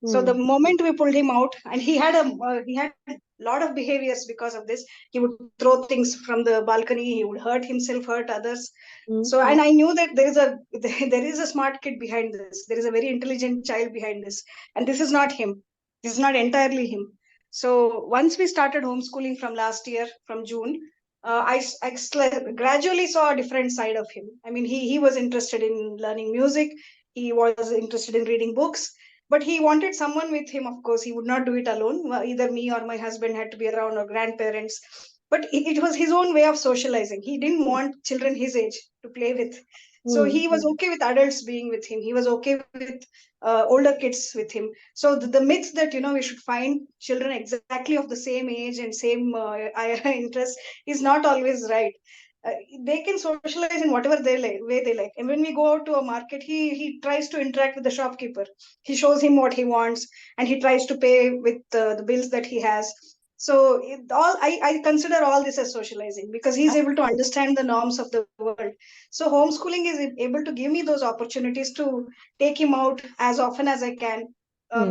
So the moment we pulled him out, and he had a lot of behaviors because of this. He would throw things from the balcony. He would hurt himself, hurt others. So, and I knew that there is a smart kid behind this. There is a very intelligent child behind this, and this is not him. This is not entirely him. So once we started homeschooling from last year, from June, I gradually saw a different side of him. I mean, he was interested in learning music. He was interested in reading books. But he wanted someone with him, of course. He would not do it alone. Either me or my husband had to be around, or grandparents. But it was his own way of socializing. He didn't want children his age to play with. So he was okay with adults being with him. He was okay with older kids with him. So the myth that, we should find children exactly of the same age and same interest is not always right. they can socialize in whatever way they like. And when we go out to a market, he tries to interact with the shopkeeper. He shows him what he wants, and he tries to pay with the bills that he has. So I consider all this as socializing, because he's able to understand the norms of the world. So homeschooling is able to give me those opportunities to take him out as often as I can,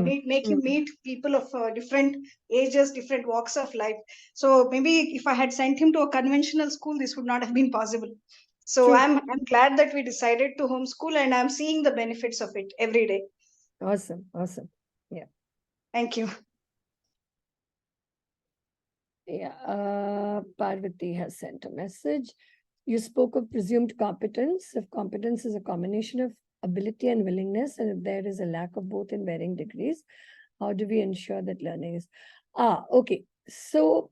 make him meet people of different ages, different walks of life. So maybe if I had sent him to a conventional school, this would not have been possible. So True. I'm glad that we decided to homeschool, and I'm seeing the benefits of it every day. Awesome. Awesome. Yeah. Thank you. Yeah. Parvati has sent a message. You spoke of presumed competence. If competence is a combination of ability and willingness, and if there is a lack of both in varying degrees, how do we ensure that learning is? Okay. So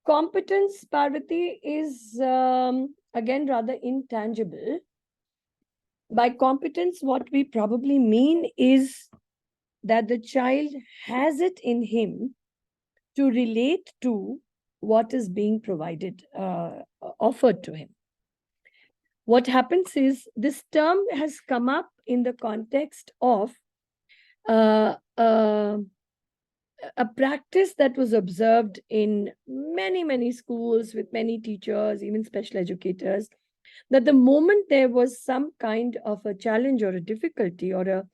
competence, Parvati, is again rather intangible. By competence, what we probably mean is that the child has it in him to relate to what is being provided, offered to him. What happens is this term has come up in the context of a practice that was observed in many, many schools with many teachers, even special educators, that the moment there was some kind of a challenge or a difficulty or a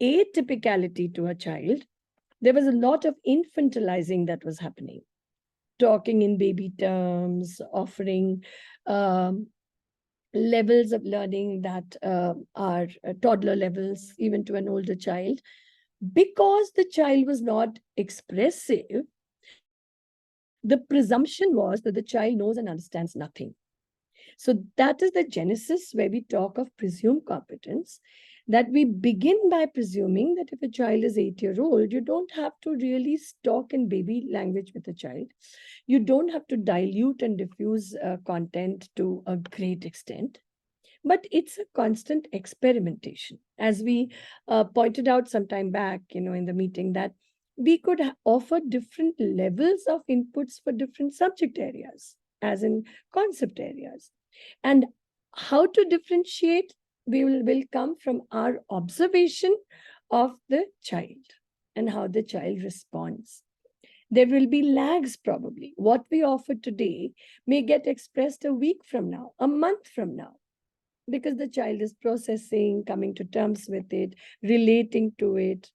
atypicality to a child, there was a lot of infantilizing that was happening. Talking in baby terms, offering levels of learning that are toddler levels, even to an older child. Because the child was not expressive, the presumption was that the child knows and understands nothing. So that is the genesis where we talk of presumed competence, that we begin by presuming that if a child is 8-year-old, you don't have to really talk in baby language with a child. You don't have to dilute and diffuse content to a great extent. But it's a constant experimentation. As we pointed out some time back, in the meeting, that we could offer different levels of inputs for different subject areas, as in concept areas. And how to differentiate will come from our observation of the child and how the child responds. There will be lags probably. What we offer today may get expressed a week from now, a month from now, because the child is processing, coming to terms with it, relating to it,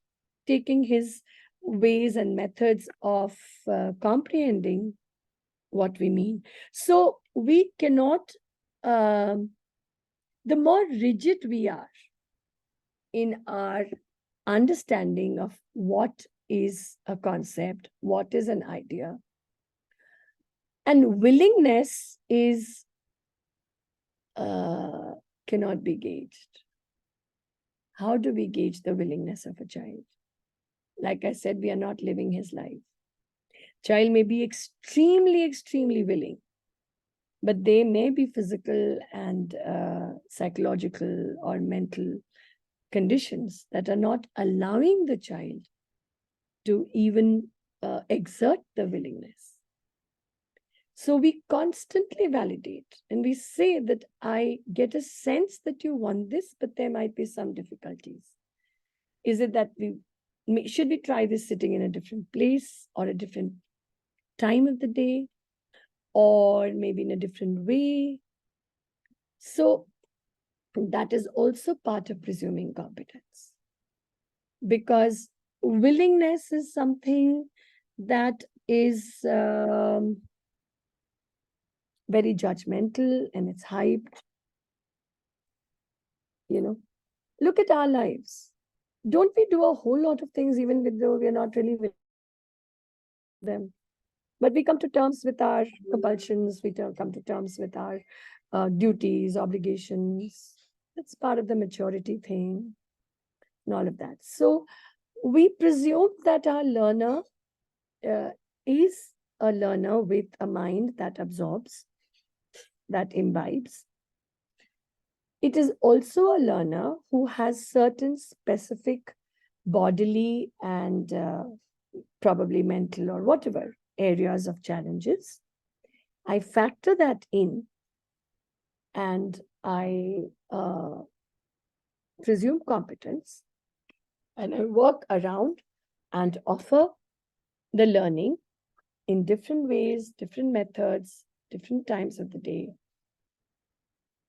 taking his ways and methods of comprehending what we mean. So we cannot, the more rigid we are in our understanding of what is a concept, what is an idea, and willingness is cannot be gauged. How do we gauge the willingness of a child? Like I said, we are not living his life. Child may be extremely, extremely willing, but they may be physical and psychological or mental conditions that are not allowing the child to even exert the willingness. So we constantly validate and we say that I get a sense that you want this, but there might be some difficulties. Is it that should we try this sitting in a different place or a different time of the day, or maybe in a different way? So that is also part of presuming competence, because willingness is something that is very judgmental and it's hyped. Look at our lives. Don't we do a whole lot of things even though we are not really with them? But we come to terms with our compulsions, we come to terms with our duties, obligations. That's part of the maturity thing and all of that. So we presume that our learner is a learner with a mind that absorbs, that imbibes. It is also a learner who has certain specific bodily and probably mental or whatever areas of challenges. I factor that in and I presume competence, and I work around and offer the learning in different ways, different methods, different times of the day,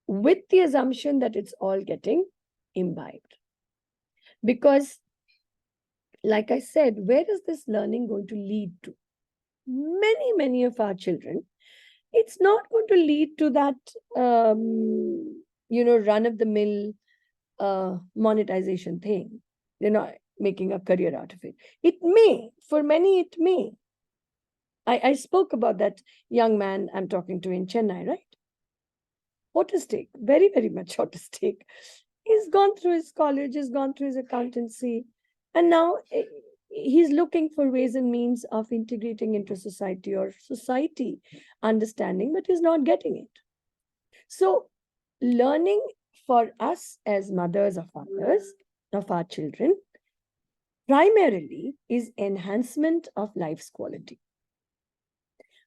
with the assumption that it's all getting imbibed. Because, like I said, where is this learning going to lead to? Many of our children, it's not going to lead to that, run-of-the-mill monetization thing. They're not making a career out of it. It may, for many, it may. I spoke about that young man I'm talking to in Chennai, right? Autistic, very much autistic. He's gone through his college, he's gone through his accountancy, and now he's looking for ways and means of integrating into society or society understanding, but he's not getting it. So learning for us as mothers or fathers of our children primarily is enhancement of life's quality.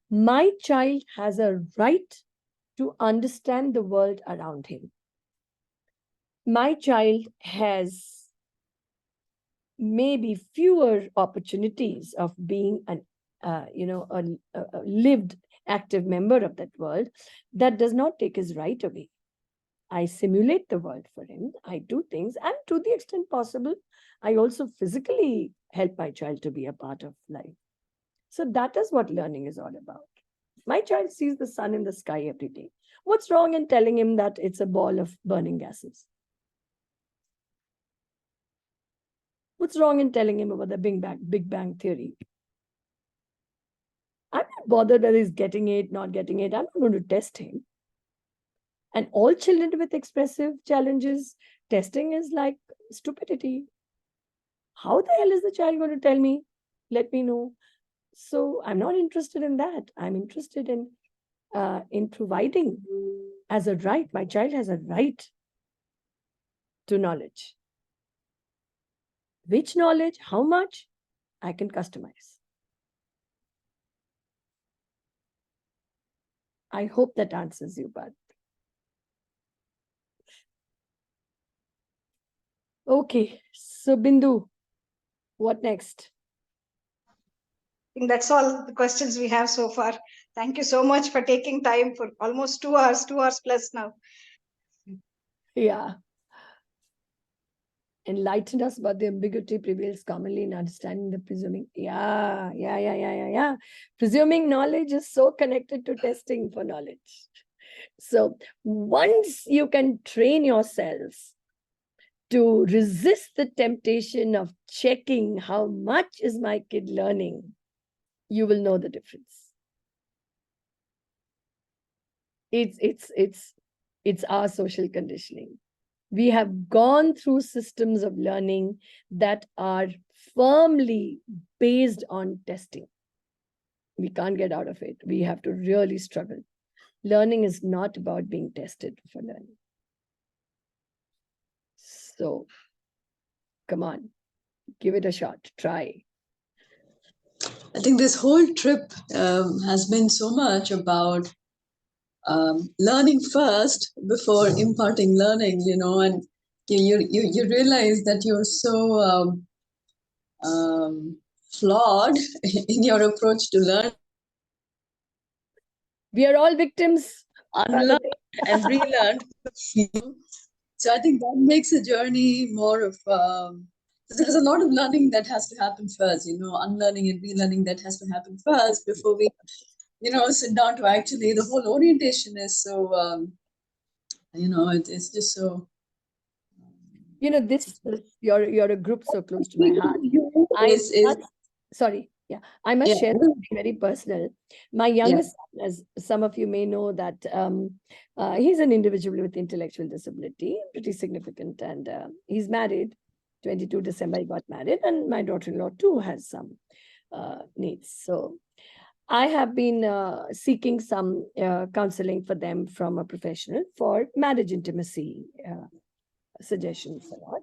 My child has a right to understand the world around him. My child has maybe fewer opportunities of being a lived active member of that world. That does not take his right away. I simulate the world for him. I do things, and to the extent possible, I also physically help my child to be a part of life. So that is what learning is all about. My child sees the sun in the sky every day. What's wrong in telling him that it's a ball of burning gases? What's wrong in telling him about the Big Bang theory? I'm not bothered whether he's getting it, not getting it. I'm not going to test him. And all children with expressive challenges, testing is like stupidity. How the hell is the child going to tell me? Let me know. So I'm not interested in that. I'm interested in providing as a right. My child has a right to knowledge. Which knowledge, how much, I can customize. I hope that answers you, Bud. Okay, so Bindu, what next? I think that's all the questions we have so far. Thank you so much for taking time for almost 2 hours, 2 hours plus now. Yeah. Enlighten us about the ambiguity prevails commonly in understanding the presuming. Yeah. Presuming knowledge is so connected to testing for knowledge. So once you can train yourselves to resist the temptation of checking how much is my kid learning, you will know the difference. It's our social conditioning. We have gone through systems of learning that are firmly based on testing. We can't get out of it. We have to really struggle. Learning is not about being tested for learning. So, come on, give it a shot, try. I think this whole trip has been so much about learning first before imparting learning, and you realize that you're so flawed in your approach to learn. We are all victims. Unlearned and relearned. So I think that makes a journey more of there's a lot of learning that has to happen first, unlearning and relearning that has to happen first before we, sit down to actually the whole orientation is so, it's just so. This you're a group so close to my heart. Sorry. Yeah, I must share something very personal. My youngest son, as some of you may know, that he's an individual with intellectual disability, pretty significant, and he's married. 22 December, he got married, and my daughter-in-law too has some needs. So I have been seeking some counseling for them from a professional for marriage intimacy suggestions and all,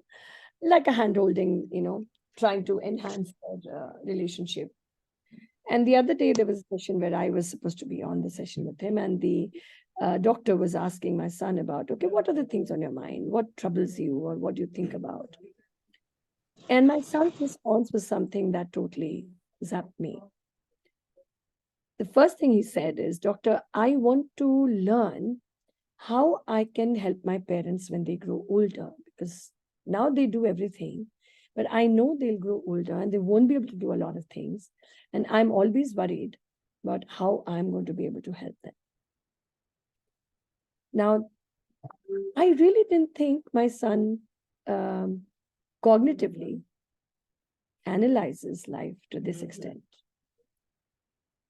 like a hand-holding, trying to enhance their relationship. And the other day, there was a session where I was supposed to be on the session with him, and the doctor was asking my son about, okay, what are the things on your mind? What troubles you, or what do you think about? And my son's response was something that totally zapped me. The first thing he said is, Doctor, I want to learn how I can help my parents when they grow older, because now they do everything, but I know they'll grow older and they won't be able to do a lot of things. And I'm always worried about how I'm going to be able to help them. Now, I really didn't think my son cognitively analyzes life to this extent,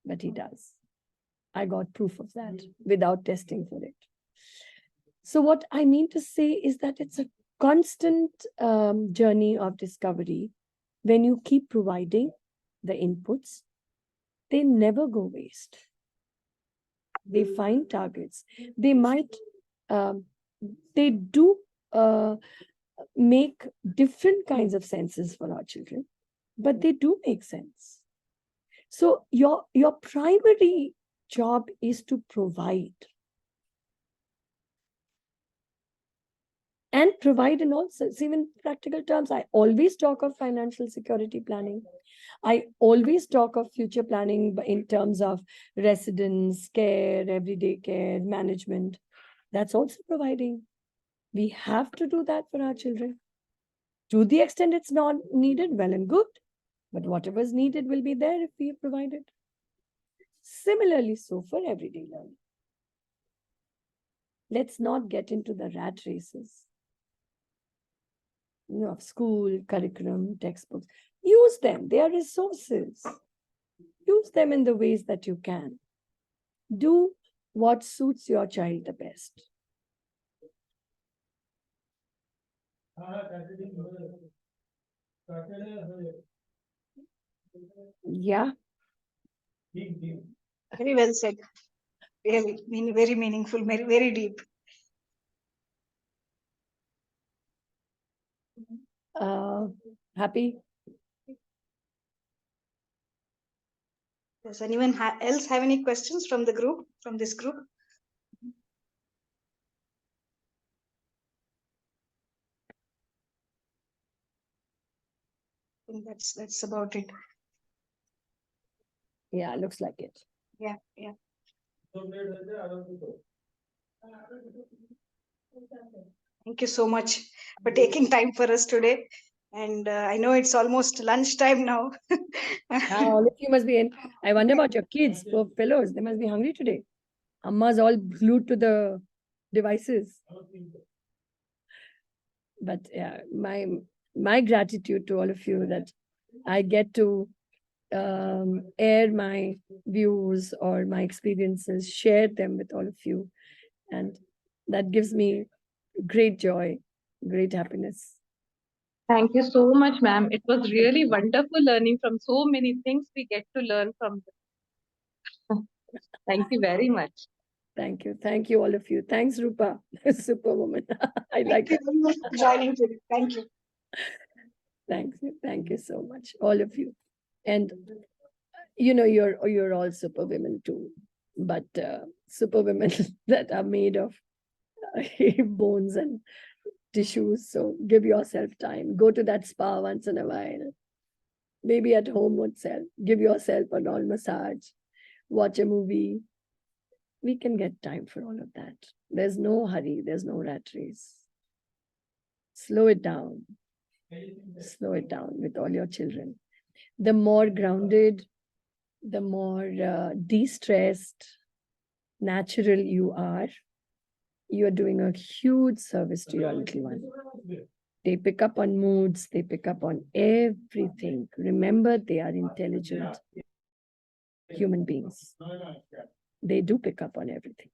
but he does. I got proof of that without testing for it. So what I mean to say is that it's a constant journey of discovery. When you keep providing the inputs, they never go waste. They find targets. They might, they do make different kinds of senses for our children, but they do make sense. So your primary job is to provide. And provide in all sense, even practical terms. I always talk of financial security planning. I always talk of future planning in terms of residence, care, everyday care, management. That's also providing. We have to do that for our children. To the extent it's not needed, well and good. But whatever is needed will be there if we have provided. Similarly, so for everyday learning. Let's not get into the rat races. Of school, curriculum, textbooks. Use them. They are resources. Use them in the ways that you can. Do what suits your child the best. Yeah. Very well said. Really, very meaningful, very, very deep. Happy? Does anyone else have any questions from the group, from this group? I think that's about it. Yeah, looks like it. Yeah. Thank you so much for taking time for us today. And I know it's almost lunchtime now. All of you must be in. I wonder about your kids, poor fellows. They must be hungry today. Amma's all glued to the devices. But yeah, my gratitude to all of you that I get to air my views or my experiences, share them with all of you. And that gives me great joy, great happiness. Thank you so much, ma'am. It was really wonderful learning from so many things we get to learn from them. Thank you very much. Thank you. Thank you, all of you. Thanks, Rupa. Superwoman. I like it. Joining today. Thank you. Thank you. Thank you so much, all of you. And you're all superwomen too, but superwomen that are made of bones and tissues. So give yourself time. Go to that spa once in a while. Maybe at home itself. Give yourself a all massage. Watch a movie. We can get time for all of that. There's no hurry. There's no rat race. Slow it down. Slow it down with all your children. The more grounded, the more de-stressed, natural you are doing a huge service to your little one. They pick up on moods, they pick up on everything. Remember, they are intelligent human beings. They do pick up on everything.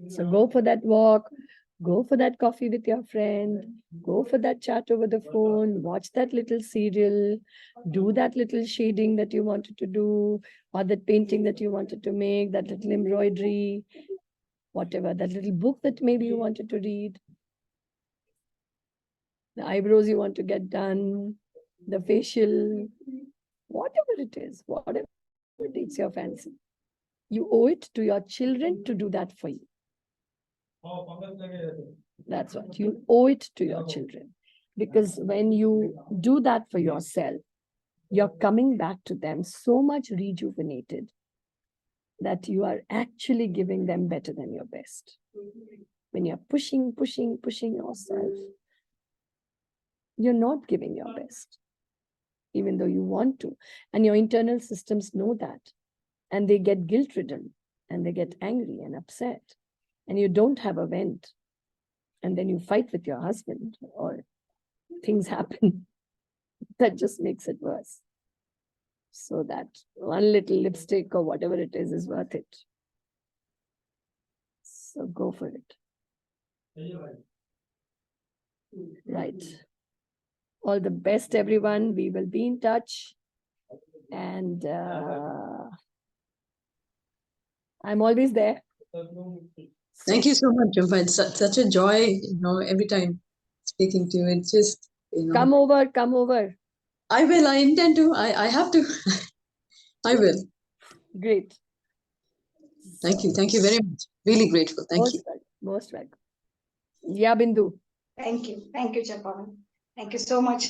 So go for that walk, go for that coffee with your friend, go for that chat over the phone, watch that little serial, do that little shading that you wanted to do, or that painting that you wanted to make, that little embroidery, whatever, that little book that maybe you wanted to read, the eyebrows you want to get done, the facial, whatever it is, whatever takes your fancy. You owe it to your children to do that for you. That's what you owe it to your children. Because when you do that for yourself, you're coming back to them so much rejuvenated that you are actually giving them better than your best. When you're pushing yourself, you're not giving your best, even though you want to. And your internal systems know that. And they get guilt-ridden and they get angry and upset. And you don't have a vent. And then you fight with your husband or things happen. That just makes it worse. So that one little lipstick or whatever it is worth it. So go for it. Right. All the best, everyone. We will be in touch. And I'm always there. Thank you so much, Champa. It's such a joy, every time speaking to you. It's just, Come over. I will. I intend to. I have to. I will. Great. Thank you. Thank you very much. Really grateful. Thank you. Most welcome. Yeah, Bindu. Thank you, Champa. Thank you so much.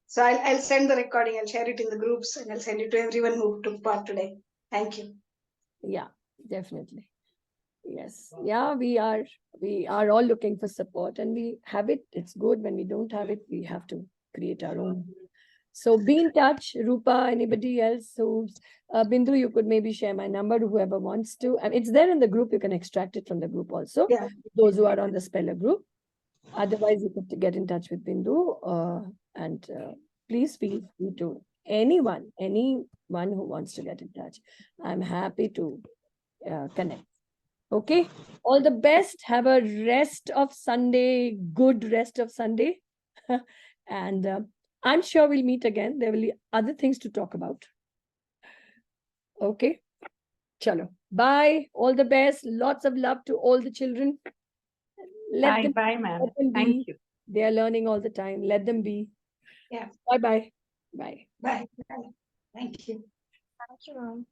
So I'll send the recording. I'll share it in the groups and I'll send it to everyone who took part today. Thank you. Yeah, definitely. Yes. Yeah, we are all looking for support and we have it. It's good. When we don't have it, we have to create our own. So be in touch, Rupa, anybody else who's Bindu, you could maybe share my number to whoever wants to. And it's there in the group. You can extract it from the group also. Yeah. Those who are on the Speller group. Otherwise, you could get in touch with Bindu and please feel free to anyone who wants to get in touch. I'm happy to connect. Okay. All the best. Have a rest of Sunday, good rest of Sunday. And I'm sure we'll meet again. There will be other things to talk about. Okay. Chalo. Bye. All the best. Lots of love to all the children. Bye, ma'am. Thank you. They are learning all the time. Let them be. Yeah. Bye. Bye. Thank you. Thank you, ma'am.